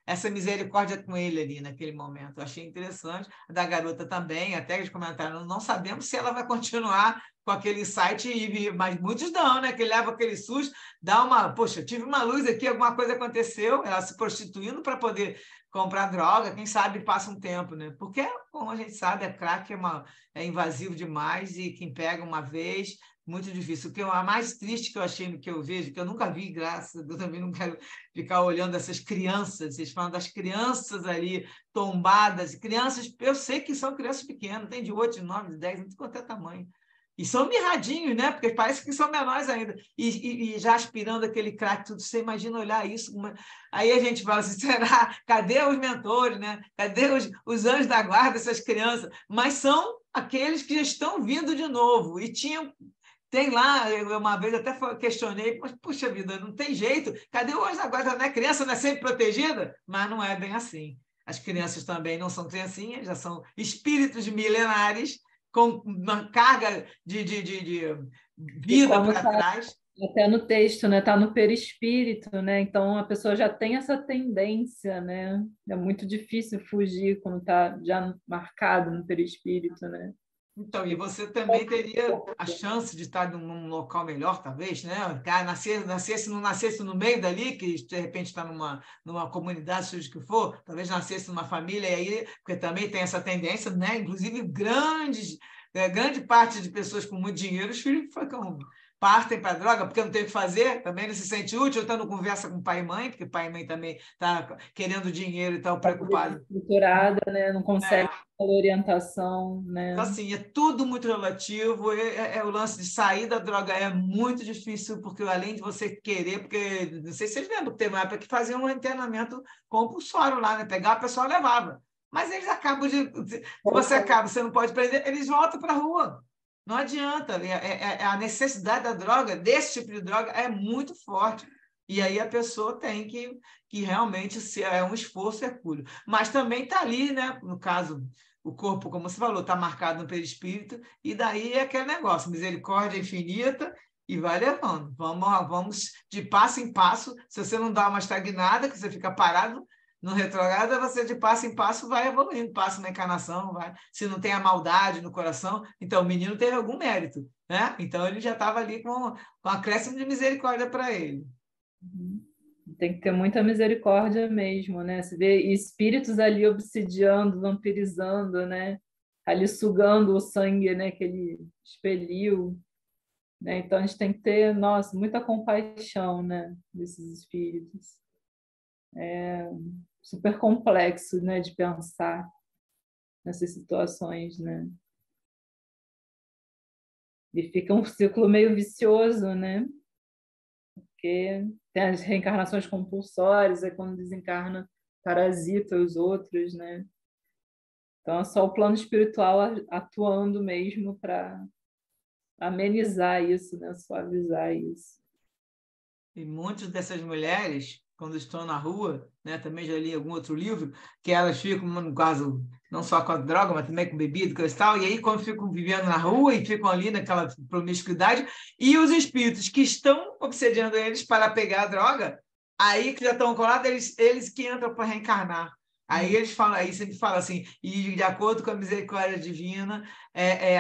essa misericórdia com ele ali naquele momento. Eu achei interessante. A da garota também, até eles comentaram, não sabemos se ela vai continuar com aquele site, mas muitos dão, né? Que leva aquele susto, dá uma, poxa, tive uma luz aqui, alguma coisa aconteceu, ela se prostituindo para poder comprar droga, quem sabe passa um tempo, né? Porque, como a gente sabe, a crack é invasivo demais e quem pega uma vez muito difícil. O que a mais triste que eu achei, que eu vejo, que eu nunca vi, graças a Deus, também não quero ficar olhando essas crianças, vocês falam das crianças ali tombadas, crianças, eu sei que são crianças pequenas, tem de 8, de 9, de 10, não tem quanto é tamanho. E são mirradinhos, né? Porque parece que são menores ainda. E já aspirando aquele crack, tudo. Você imagina olhar isso. Aí a gente fala assim, será? Cadê os mentores, né? Cadê os anjos da guarda dessas crianças? Mas são aqueles que já estão vindo de novo. E tem lá, eu uma vez até questionei, mas, puxa vida, não tem jeito. Cadê o anjo da guarda? Né? A criança não é sempre protegida? Mas não é bem assim. As crianças também não são criancinhas, já são espíritos milenares com uma carga de vida para trás. Até no texto, né? Está no perispírito, né? Então a pessoa já tem essa tendência, né? É muito difícil fugir quando está já marcado no perispírito, né? Então, e você também teria a chance de estar num local melhor, talvez, né? Não nascesse no meio dali, que de repente está numa comunidade, seja o que for, talvez nascesse numa família, e aí, porque também tem essa tendência, né? Inclusive, grande parte de pessoas com muito dinheiro, os filhos partem para a droga, porque não tem o que fazer, também não se sente útil, estando conversa com pai e mãe, porque pai e mãe também está querendo dinheiro e estão preocupados. Estruturada, né? Não consegue É. orientação, né? Então, assim, é tudo muito relativo, o lance de sair da droga é muito difícil, porque além de você querer, porque não sei se vocês lembram, teve uma época que faziam um internamento compulsório lá, né? Pegava, a pessoa levava. Mas eles acabam se você acaba, você não pode prender, eles voltam para a rua. Não adianta. A necessidade da droga, desse tipo de droga, é muito forte. E aí a pessoa tem que realmente ser um esforço hercúleo. Mas também está ali, né? No caso, o corpo, como você falou, está marcado no perispírito, e daí é aquele negócio, misericórdia infinita, e vai levando. Vamos de passo em passo. Se você não dá uma estagnada, que você fica parado no retrogrado, você de passo em passo vai evoluindo, passa na encarnação, vai. Se não tem a maldade no coração, então o menino teve algum mérito, né? Então ele já estava ali com acréscimo de misericórdia para ele. Tem que ter muita misericórdia mesmo, né? Você vê espíritos ali obsidiando, vampirizando, né? Ali sugando o sangue, né? Que ele expeliu, né? Então a gente tem que ter, nossa, muita compaixão, né? Desses espíritos. É super complexo, né? De pensar nessas situações, né? E fica um ciclo meio vicioso, né? Porque tem as reencarnações compulsórias, é quando desencarna, parasita os outros, né? Então é só o plano espiritual atuando mesmo para amenizar isso, né? Suavizar isso. E muitas dessas mulheres, quando estão na rua, né, também já li em algum outro livro, que elas ficam, no caso, não só com a droga, mas também com bebida, coisa e tal, e aí quando ficam vivendo na rua e ficam ali naquela promiscuidade, e os espíritos que estão obsediando eles para pegar a droga, aí que já estão colados, eles que entram para reencarnar. Aí eles falam, aí sempre fala assim, e de acordo com a misericórdia divina,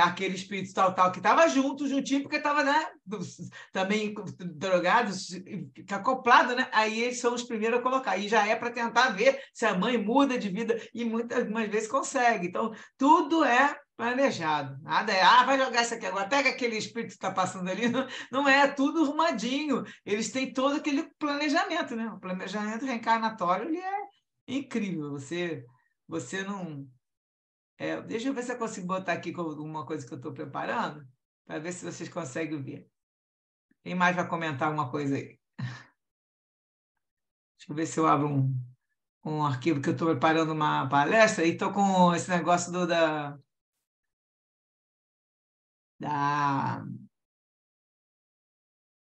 aquele espírito tal, que estava juntinho, porque estava, né, também drogado, acoplado, né? Aí eles são os primeiros a colocar. E já é para tentar ver se a mãe muda de vida, e muitas vezes consegue. Então, tudo é planejado. Nada vai jogar isso aqui agora, pega aquele espírito que está passando ali. Não é tudo arrumadinho. Eles têm todo aquele planejamento, né? O planejamento reencarnatório, ele é incrível. Você não... deixa eu ver se eu consigo botar aqui alguma coisa que eu estou preparando, para ver se vocês conseguem ver. Quem mais vai comentar alguma coisa aí? Deixa eu ver se eu abro um arquivo que eu estou preparando uma palestra e estou com esse negócio da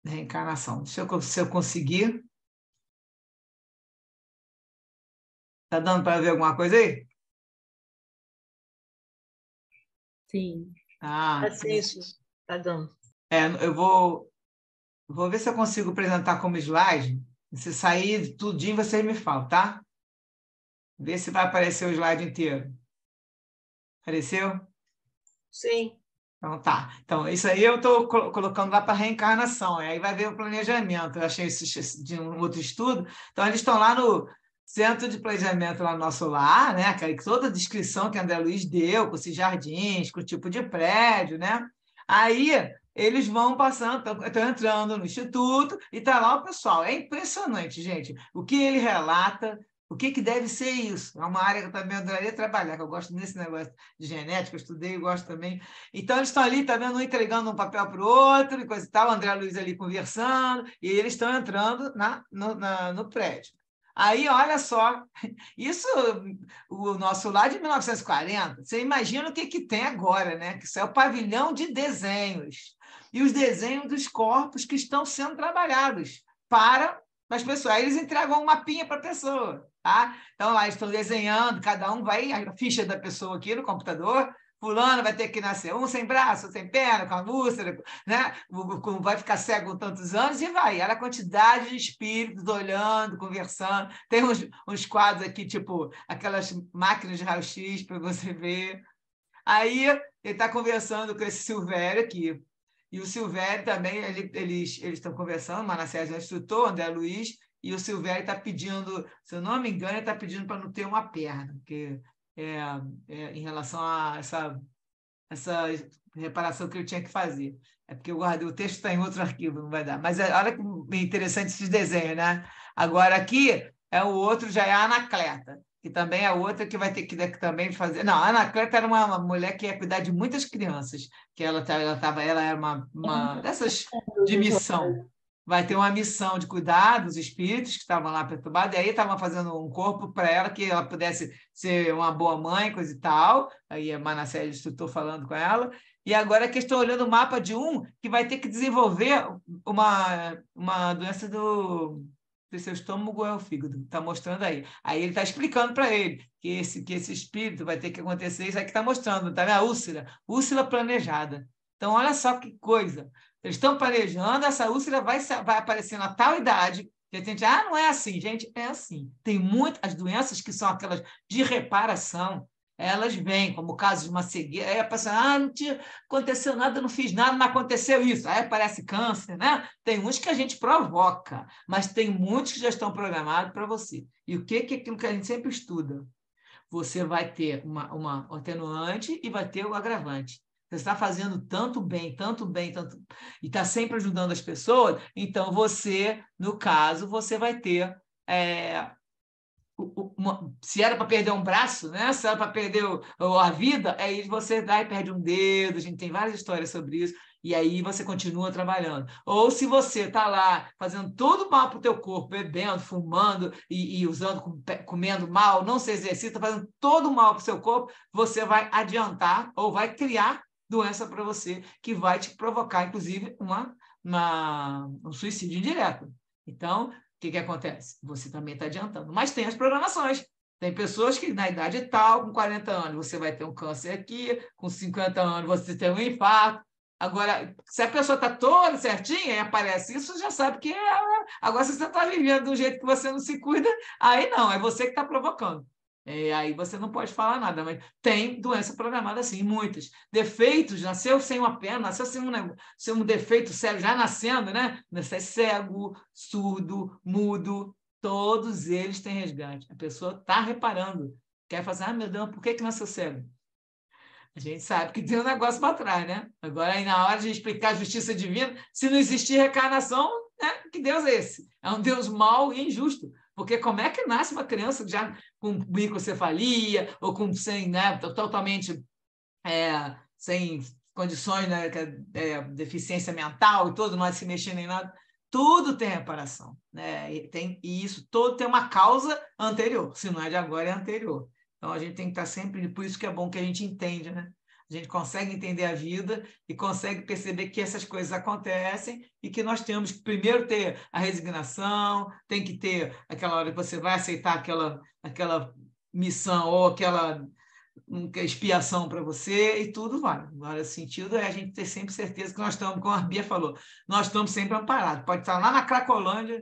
reencarnação. Se eu conseguir... Está dando para ver alguma coisa aí? Sim. Assim, isso está dando. Eu vou ver se eu consigo apresentar como slide. Se sair tudinho, vocês me falam, tá? Vê se vai aparecer o slide inteiro. Apareceu? Sim. Então tá. Então, isso aí eu estou colocando lá para reencarnação. Aí vai ver o planejamento. Eu achei isso de um outro estudo. Então, eles estão lá no Centro de Planejamento lá no nosso lar, né? Toda a descrição que a André Luiz deu, com esses jardins, com o tipo de prédio, né? Aí eles vão passando, estão entrando no instituto e está lá o pessoal. É impressionante, gente. O que ele relata, o que deve ser isso? É uma área que eu também adoraria trabalhar, que eu gosto desse negócio de genética, eu estudei e gosto também. Então, eles estão ali, tá vendo, um entregando um papel para o outro, e coisa e tal, o André Luiz ali conversando, e eles estão entrando no prédio. Aí, olha só, isso, o nosso lá de 1940, você imagina o que tem agora, né? Que isso é o pavilhão de desenhos. E os desenhos dos corpos que estão sendo trabalhados para as pessoas. Aí eles entregam um mapinha para a pessoa, tá? Então, lá estão desenhando, cada um vai, a ficha da pessoa aqui no computador, fulano vai ter que nascer sem braço, sem perna, com a úlcera, né? Vai ficar cego com tantos anos e vai. Olha a quantidade de espíritos olhando, conversando. Tem uns quadros aqui, tipo aquelas máquinas de raio-x para você ver. Aí ele está conversando com esse Silvério aqui. E o Silvério também, eles estão conversando, Manassés é o instrutor, André Luiz, e o Silvério está pedindo, se eu não me engano, ele está pedindo para não ter uma perna, porque em relação a essa reparação que eu tinha que fazer. É porque eu guardei, o texto está em outro arquivo, não vai dar. Mas olha que interessante esses desenhos, né? Agora, aqui é o outro, já é a Anacleta, que também é outra que vai ter que também fazer. Não, a Anacleta era uma mulher que ia cuidar de muitas crianças, que ela era uma dessas de missão. Vai ter uma missão de cuidar dos espíritos que estavam lá perturbados, e aí estavam fazendo um corpo para ela, que ela pudesse ser uma boa mãe, coisa e tal. Aí a Manassés, instrutor, falando com ela. E agora que estou olhando o mapa de um que vai ter que desenvolver uma doença do seu estômago é o fígado. Está mostrando aí. Aí ele está explicando para ele que esse espírito vai ter que acontecer. Isso aí que está mostrando, tá vendo? A úlcera planejada. Então, olha só que coisa. Eles estão planejando, essa úlcera vai aparecer na tal idade, que a gente, não é assim, gente, é assim. Tem muitas doenças que são aquelas de reparação, elas vêm, como o caso de uma cegueira, aí a pessoa, não tinha, aconteceu nada, não fiz nada, mas aconteceu isso, aí aparece câncer, né? Tem uns que a gente provoca, mas tem muitos que já estão programados para você. E o que é aquilo que a gente sempre estuda? Você vai ter uma atenuante e vai ter o agravante. Você está fazendo tanto bem, e está sempre ajudando as pessoas, então você, no caso, você vai ter... se era para perder um braço, né? Se era para perder a vida, aí você dá e perde um dedo, a gente tem várias histórias sobre isso, e aí você continua trabalhando. Ou se você está lá fazendo todo mal para o teu corpo, bebendo, fumando e usando, comendo mal, não se exercita, fazendo todo mal para o seu corpo, você vai adiantar ou vai criar doença para você, que vai te provocar, inclusive, um suicídio indireto. Então, o que acontece? Você também está adiantando. Mas tem as programações. Tem pessoas que, na idade tal, com 40 anos, você vai ter um câncer aqui, com 50 anos, você tem um infarto. Agora, se a pessoa está toda certinha e aparece isso, você já sabe que agora, se você está vivendo de um jeito que você não se cuida, aí não, é você que está provocando. Aí você não pode falar nada, mas tem doença programada assim, muitas. Defeitos, nasceu sem uma perna, nasceu sem um defeito sério, já nascendo, né? Nasce cego, surdo, mudo, todos eles têm resgate. A pessoa está reparando, quer fazer, meu Deus, por que nasceu cego? A gente sabe que tem um negócio para trás, né? Agora, aí, na hora de explicar a justiça divina, se não existir reencarnação, né? Que Deus é esse? É um Deus mau e injusto. Porque como é que nasce uma criança já com microcefalia ou sem, né, totalmente sem condições, né, deficiência mental e tudo, não vai se mexer nem nada? tudo tem reparação, né? E isso todo tem uma causa anterior, se não é de agora, é anterior. Então, a gente tem que estar sempre... Por isso que é bom que a gente entende, né? A gente consegue entender a vida e consegue perceber que essas coisas acontecem e que nós temos que primeiro ter a resignação, tem que ter aquela hora que você vai aceitar aquela missão ou aquela expiação para você e tudo vai. Agora, o sentido é a gente ter sempre certeza que nós estamos, como a Bia falou, nós estamos sempre amparados. Pode estar lá na Cracolândia,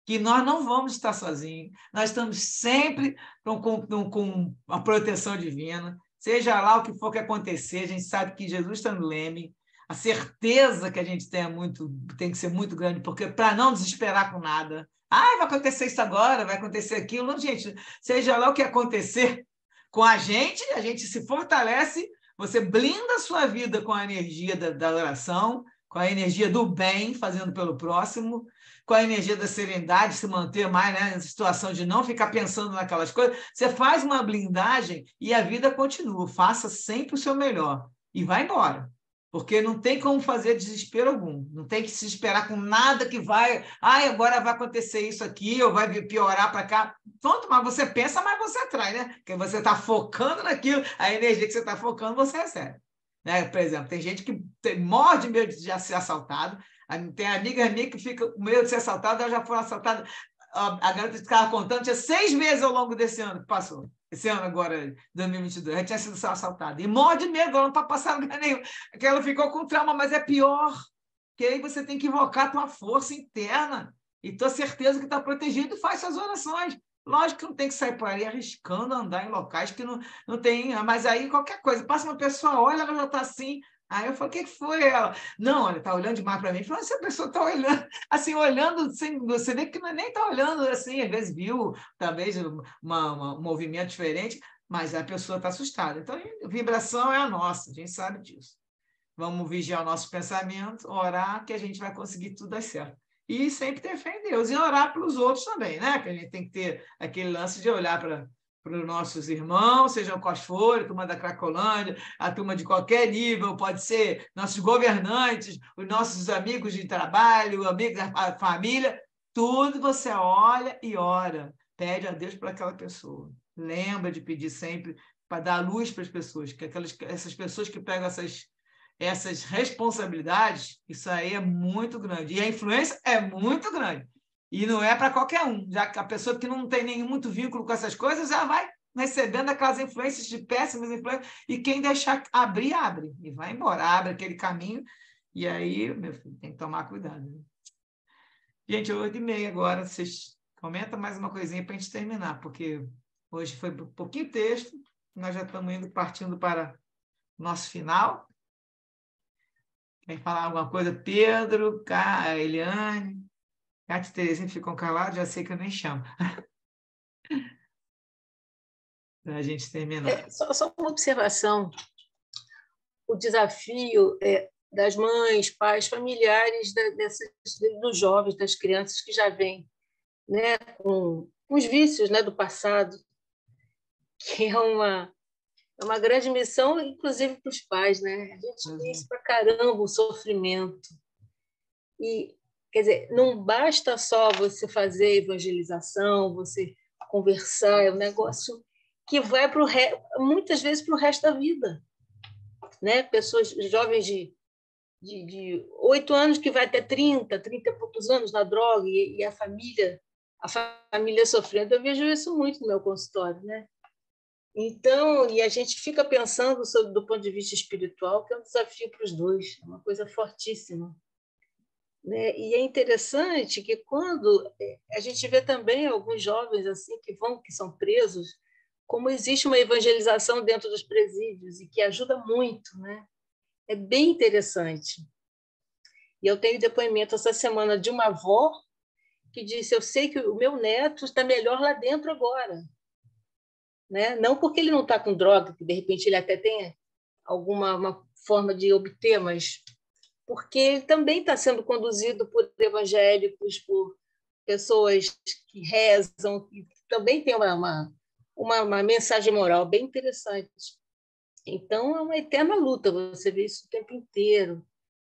que nós não vamos estar sozinhos, nós estamos sempre com a proteção divina, seja lá o que for que acontecer, a gente sabe que Jesus está no leme, a certeza que a gente tem que ser muito grande, porque para não desesperar com nada, vai acontecer isso agora, vai acontecer aquilo, não, gente, seja lá o que acontecer com a gente se fortalece, você blinda a sua vida com a energia da oração, com a energia do bem, fazendo pelo próximo, com a energia da serenidade, se manter mais, né, na situação de não ficar pensando naquelas coisas. Você faz uma blindagem e a vida continua. Faça sempre o seu melhor e vai embora. Porque não tem como fazer desespero algum. Não tem que se esperar com nada que vai... agora vai acontecer isso aqui, ou vai piorar para cá. Pronto, mas você pensa, mas você atrai, né? Porque você está focando naquilo, a energia que você está focando, você recebe. Né? Por exemplo, tem gente que morre de medo de já ser assaltado. Tem amiga minha que fica com medo de ser assaltada, ela já foi assaltada. A garota que estava contando, tinha 6 meses ao longo desse ano que passou. Esse ano agora, 2022, já tinha sido assaltada. E morre de medo, ela não está passando lugar nenhum. Porque ela ficou com trauma, mas é pior. Porque aí você tem que invocar a tua força interna. E tua certeza que está protegido e faz suas orações. Lógico que não tem que sair por aí arriscando andar em locais que não tem... Mas aí qualquer coisa. Passa uma pessoa, olha, ela já está assim... Aí eu falei, o que foi ela? Não, olha, está olhando demais para mim. Eu falei, essa pessoa está olhando, assim, olhando, sem, você vê que nem está olhando, assim, às vezes viu, talvez, um movimento diferente, mas a pessoa está assustada. Então, a vibração é a nossa, a gente sabe disso. Vamos vigiar o nosso pensamento, orar, que a gente vai conseguir tudo dar certo. E sempre ter fé em Deus. E orar pelos outros também, né? Que a gente tem que ter aquele lance de olhar para os nossos irmãos, sejam quais forem, a turma da Cracolândia, a turma de qualquer nível, pode ser nossos governantes, os nossos amigos de trabalho, amigos da família, tudo você olha e ora, pede a Deus para aquela pessoa. Lembra de pedir sempre para dar luz para as pessoas, que essas pessoas que pegam essas responsabilidades, isso aí é muito grande. E a influência é muito grande. E não é para qualquer um, já que a pessoa que não tem nenhum muito vínculo com essas coisas já vai recebendo aquelas influências de péssimas influências, e quem deixar abrir, abre, e vai embora, abre aquele caminho, e aí, meu filho, tem que tomar cuidado. Né? Gente, 8h30 agora, vocês comentam mais uma coisinha para a gente terminar, porque hoje foi um pouquinho texto, nós já estamos partindo para o nosso final. Quer falar alguma coisa? Pedro, Eliane... Cátia e Terezinha ficam calados, já sei que eu nem chamo. Para a gente terminar. Só uma observação. O desafio das mães, pais, familiares dos jovens, das crianças que já vêm, né, com os vícios, né, do passado, que é uma grande missão, inclusive para os pais. Né? A gente vê isso para caramba, o sofrimento. E quer dizer, não basta só você fazer evangelização, você conversar, é um negócio que vai muitas vezes para o resto da vida. Né? Pessoas jovens de 8 anos que vai até 30 e poucos anos na droga e a família sofrendo. Eu vejo isso muito no meu consultório. Né? Então, e a gente fica pensando do ponto de vista espiritual, que é um desafio para os dois, é uma coisa fortíssima. Né? E é interessante que quando a gente vê também alguns jovens assim que são presos, como existe uma evangelização dentro dos presídios e que ajuda muito, né? É bem interessante. E eu tenho depoimento essa semana de uma avó que disse: eu sei que o meu neto está melhor lá dentro agora, né? Não porque ele não está com droga, que de repente ele até tem uma forma de obter, mas porque ele também está sendo conduzido por evangélicos, por pessoas que rezam, que também tem uma mensagem moral bem interessante. Então, é uma eterna luta, você vê isso o tempo inteiro.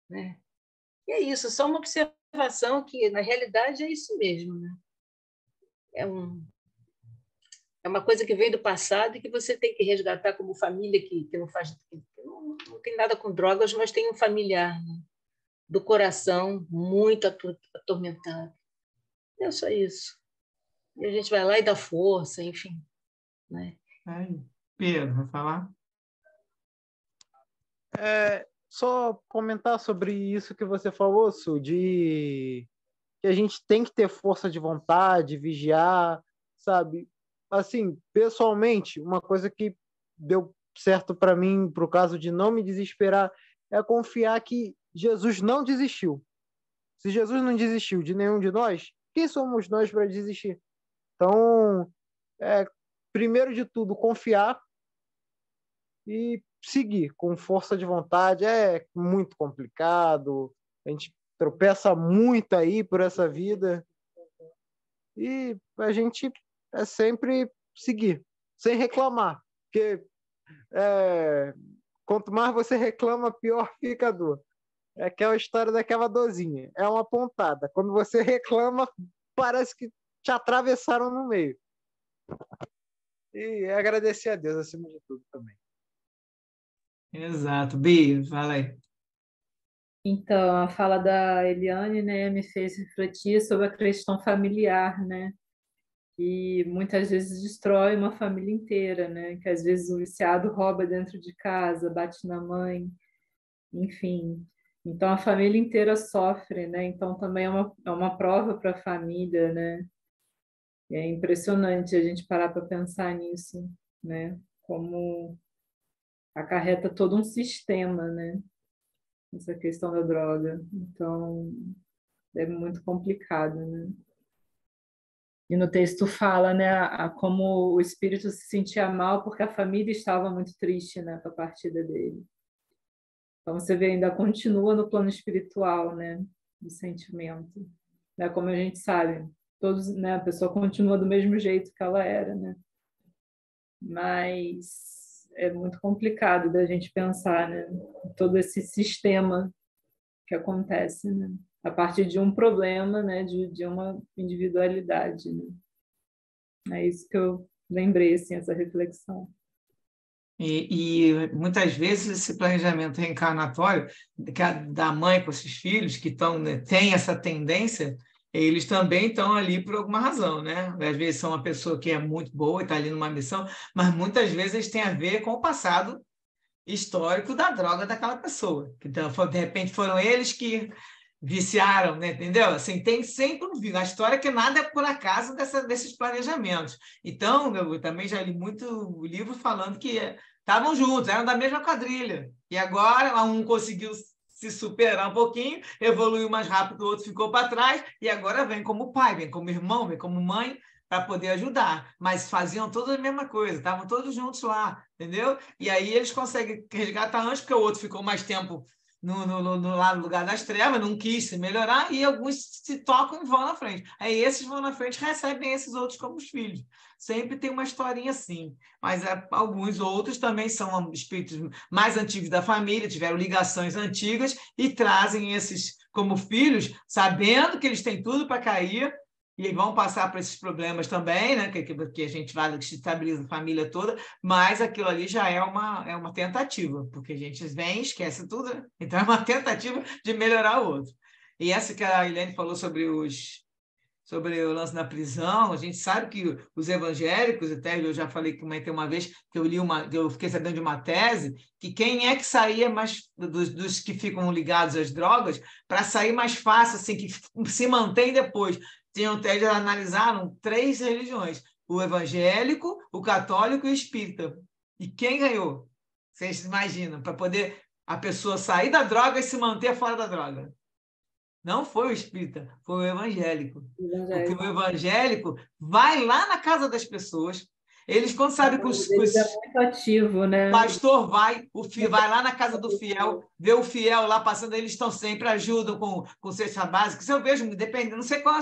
Né? E é isso, só uma observação observação que, na realidade, é isso mesmo, né? É uma coisa que vem do passado e que você tem que resgatar como família que não faz, que não tem nada com drogas, mas tem um familiar, né? Do coração muito atormentado. É só isso. E a gente vai lá e dá força, enfim. Né? Aí, Pedro, vai falar? Só comentar sobre isso que você falou, Su, de que a gente tem que ter força de vontade, vigiar, sabe? Assim, pessoalmente, uma coisa que deu certo para mim, pro caso de não me desesperar, é confiar que Jesus não desistiu. Se Jesus não desistiu de nenhum de nós, quem somos nós para desistir? Então, primeiro de tudo, confiar e seguir com força de vontade. É muito complicado, a gente tropeça muito aí por essa vida e a gente sempre seguir, sem reclamar, porque quanto mais você reclama, pior fica a dor. É aquela história daquela dorzinha, é uma pontada. Quando você reclama, parece que te atravessaram no meio. E agradecer a Deus acima de tudo também. Exato. Bia, fala aí. Então, a fala da Eliane, né, me fez refletir sobre a questão familiar, né, que muitas vezes destrói uma família inteira, né, que às vezes o viciado rouba dentro de casa, bate na mãe, enfim. Então, a família inteira sofre, né, então também é uma prova para a família, né, e é impressionante a gente parar para pensar nisso, né, como acarreta todo um sistema, né, essa questão da droga. Então, é muito complicado, né? E no texto fala, né, como o espírito se sentia mal porque a família estava muito triste, né, com a partida dele. Então você vê, ainda continua no plano espiritual, né, do sentimento. Né, como a gente sabe, todos, né, a pessoa continua do mesmo jeito que ela era, né? Mas é muito complicado da gente pensar, né, todo esse sistema que acontece, né? A partir de um problema, né? De uma individualidade, né? É isso que eu lembrei, assim, essa reflexão. E muitas vezes esse planejamento reencarnatório da mãe com esses filhos que estão, né, têm essa tendência, eles também estão ali por alguma razão, né? Às vezes são uma pessoa que é muito boa e está ali numa missão, mas muitas vezes eles têm a ver com o passado histórico da droga daquela pessoa. Então, de repente, foram eles que viciaram, né? Entendeu? Assim, tem sempre um vínculo. A história é que nada é por acaso desses planejamentos. Então, eu também já li muito livro falando que estavam juntos, eram da mesma quadrilha. E agora um conseguiu se superar um pouquinho, evoluiu mais rápido, o outro ficou para trás, e agora vem como pai, vem como irmão, vem como mãe, para poder ajudar, mas faziam toda a mesma coisa, estavam todos juntos lá, entendeu? E aí eles conseguem resgatar antes, porque o outro ficou mais tempo lá no lugar das trevas, não quis se melhorar, e alguns se tocam e vão na frente. Aí esses vão na frente e recebem esses outros como os filhos. Sempre tem uma historinha assim, mas alguns outros também são espíritos mais antigos da família, tiveram ligações antigas e trazem esses como filhos, sabendo que eles têm tudo para cair, e vão passar por esses problemas também, né? Que a gente vai estabiliza a família toda, mas aquilo ali já é uma tentativa, porque a gente vem e esquece tudo, né? Então é uma tentativa de melhorar o outro. E essa que a Helene falou sobre o lance da prisão, a gente sabe que os evangélicos, até eu já falei que comentei uma vez que eu fiquei sabendo de uma tese, que quem é que saía mais dos que ficam ligados às drogas, para sair mais fácil, assim, que se mantém depois. Eles analisaram 3 religiões: o evangélico, o católico e o espírita. E quem ganhou? Vocês imaginam? Para poder a pessoa sair da droga e se manter fora da droga. Não foi o espírita, foi o evangélico. Porque o evangélico vai lá na casa das pessoas. Eles, quando sabem que Ele é muito ativo, né? O pastor vai lá na casa do fiel, vê o fiel lá passando, eles estão sempre, ajudam com cesta básica. Isso eu vejo, dependendo, não sei qual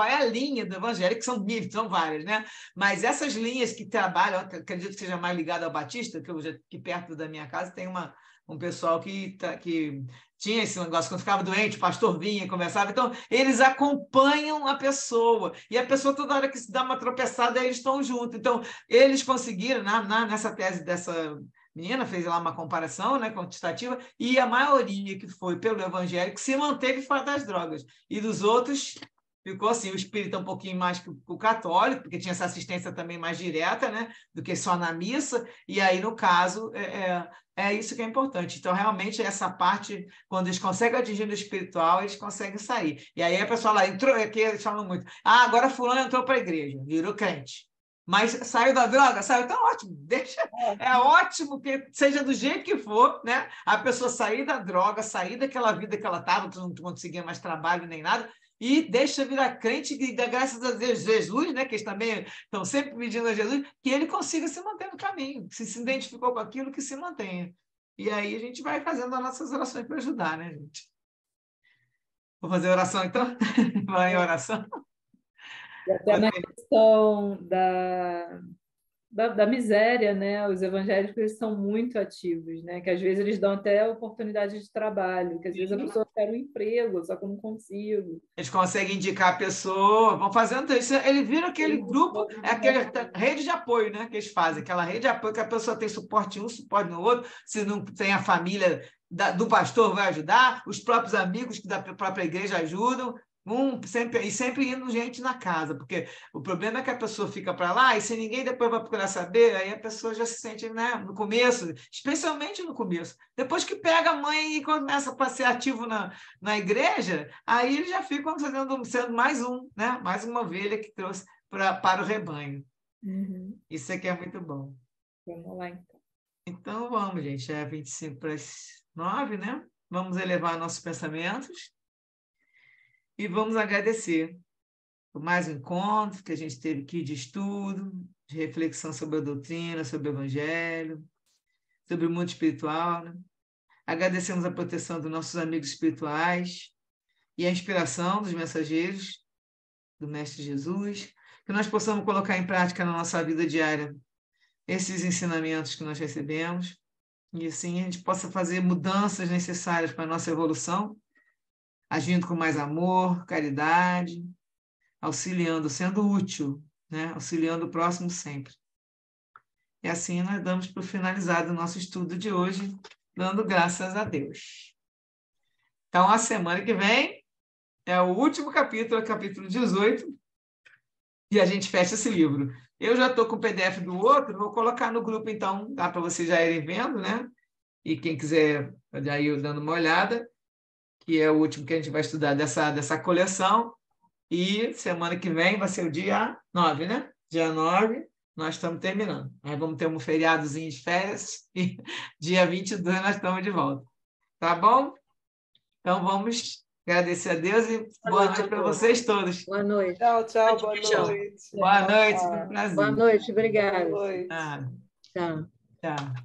é a linha do evangélico, que são várias, né? Mas essas linhas que trabalham, acredito que seja mais ligada ao Batista, que perto da minha casa tem um pessoal que tinha esse negócio, quando ficava doente, o pastor vinha, conversava. Então, eles acompanham a pessoa. E a pessoa, toda hora que se dá uma tropeçada, eles estão juntos. Então, eles conseguiram, nessa tese dessa menina, fez lá uma comparação, né, quantitativa, e a maioria que foi pelo evangélico se manteve fora das drogas. E dos outros, ficou assim, o espírito um pouquinho mais que o católico, porque tinha essa assistência também mais direta, né, do que só na missa. E aí, no caso, é isso que é importante. Então, realmente, essa parte, quando eles conseguem atingir o espiritual, eles conseguem sair. E aí a pessoa lá entrou, aqui eles falam muito, agora fulano entrou para a igreja, virou crente. Mas saiu da droga? Saiu, então ótimo, deixa. É ótimo que seja do jeito que for, né? A pessoa sair da droga, sair daquela vida que ela estava, que não conseguia mais trabalho nem nada, e deixa virar crente, e graças a Deus, Jesus, né, que eles também estão sempre pedindo a Jesus, que ele consiga se manter no caminho, se identificou com aquilo, que se mantenha. E aí a gente vai fazendo as nossas orações para ajudar, né, gente? Vou fazer oração, então? Vai em oração? E até na questão da miséria, né? Os evangélicos eles são muito ativos, né? Que às vezes eles dão até oportunidade de trabalho, que às vezes a pessoa quer um emprego, só que eu não consigo. Eles conseguem indicar a pessoa, vão fazendo isso. Ele vira aquele grupo, aquela rede de apoio, né? Que eles fazem, aquela rede de apoio que a pessoa tem suporte em um, suporte no outro. Se não tem a família do pastor, vai ajudar, os próprios amigos da própria igreja ajudam. Sempre indo gente na casa, porque o problema é que a pessoa fica para lá e se ninguém depois vai procurar saber, aí a pessoa já se sente, né, no começo, especialmente no começo. Depois que pega a mãe e começa a ser ativo na igreja, aí eles já ficam sendo mais né, mais uma ovelha que trouxe para o rebanho. Uhum. Isso aqui é muito bom. Vamos lá, então. Então, vamos, gente. É 25 para as 9, né? Vamos elevar nossos pensamentos. E vamos agradecer por mais um encontro que a gente teve aqui de estudo, de reflexão sobre a doutrina, sobre o evangelho, sobre o mundo espiritual, né? Agradecemos a proteção dos nossos amigos espirituais e a inspiração dos mensageiros do Mestre Jesus, que nós possamos colocar em prática na nossa vida diária esses ensinamentos que nós recebemos e assim a gente possa fazer mudanças necessárias para a nossa evolução, agindo com mais amor, caridade, auxiliando, sendo útil, né? Auxiliando o próximo sempre. E assim nós damos por finalizado o nosso estudo de hoje, dando graças a Deus. Então, a semana que vem é o último capítulo, é o capítulo 18, e a gente fecha esse livro. Eu já estou com o PDF do outro, vou colocar no grupo, então, dá para vocês já irem vendo, né? E quem quiser já ir dando uma olhada, que é o último que a gente vai estudar dessa coleção. E semana que vem vai ser o dia 9, né? Dia 9, nós estamos terminando. Aí vamos ter um feriadozinho de férias e dia 22 nós estamos de volta. Tá bom? Então vamos agradecer a Deus e boa noite para vocês todos. Boa noite. Tchau, tchau, boa noite. Boa noite, foi um prazer. Boa noite, obrigada. Boa noite. Ah, Tchau. tchau.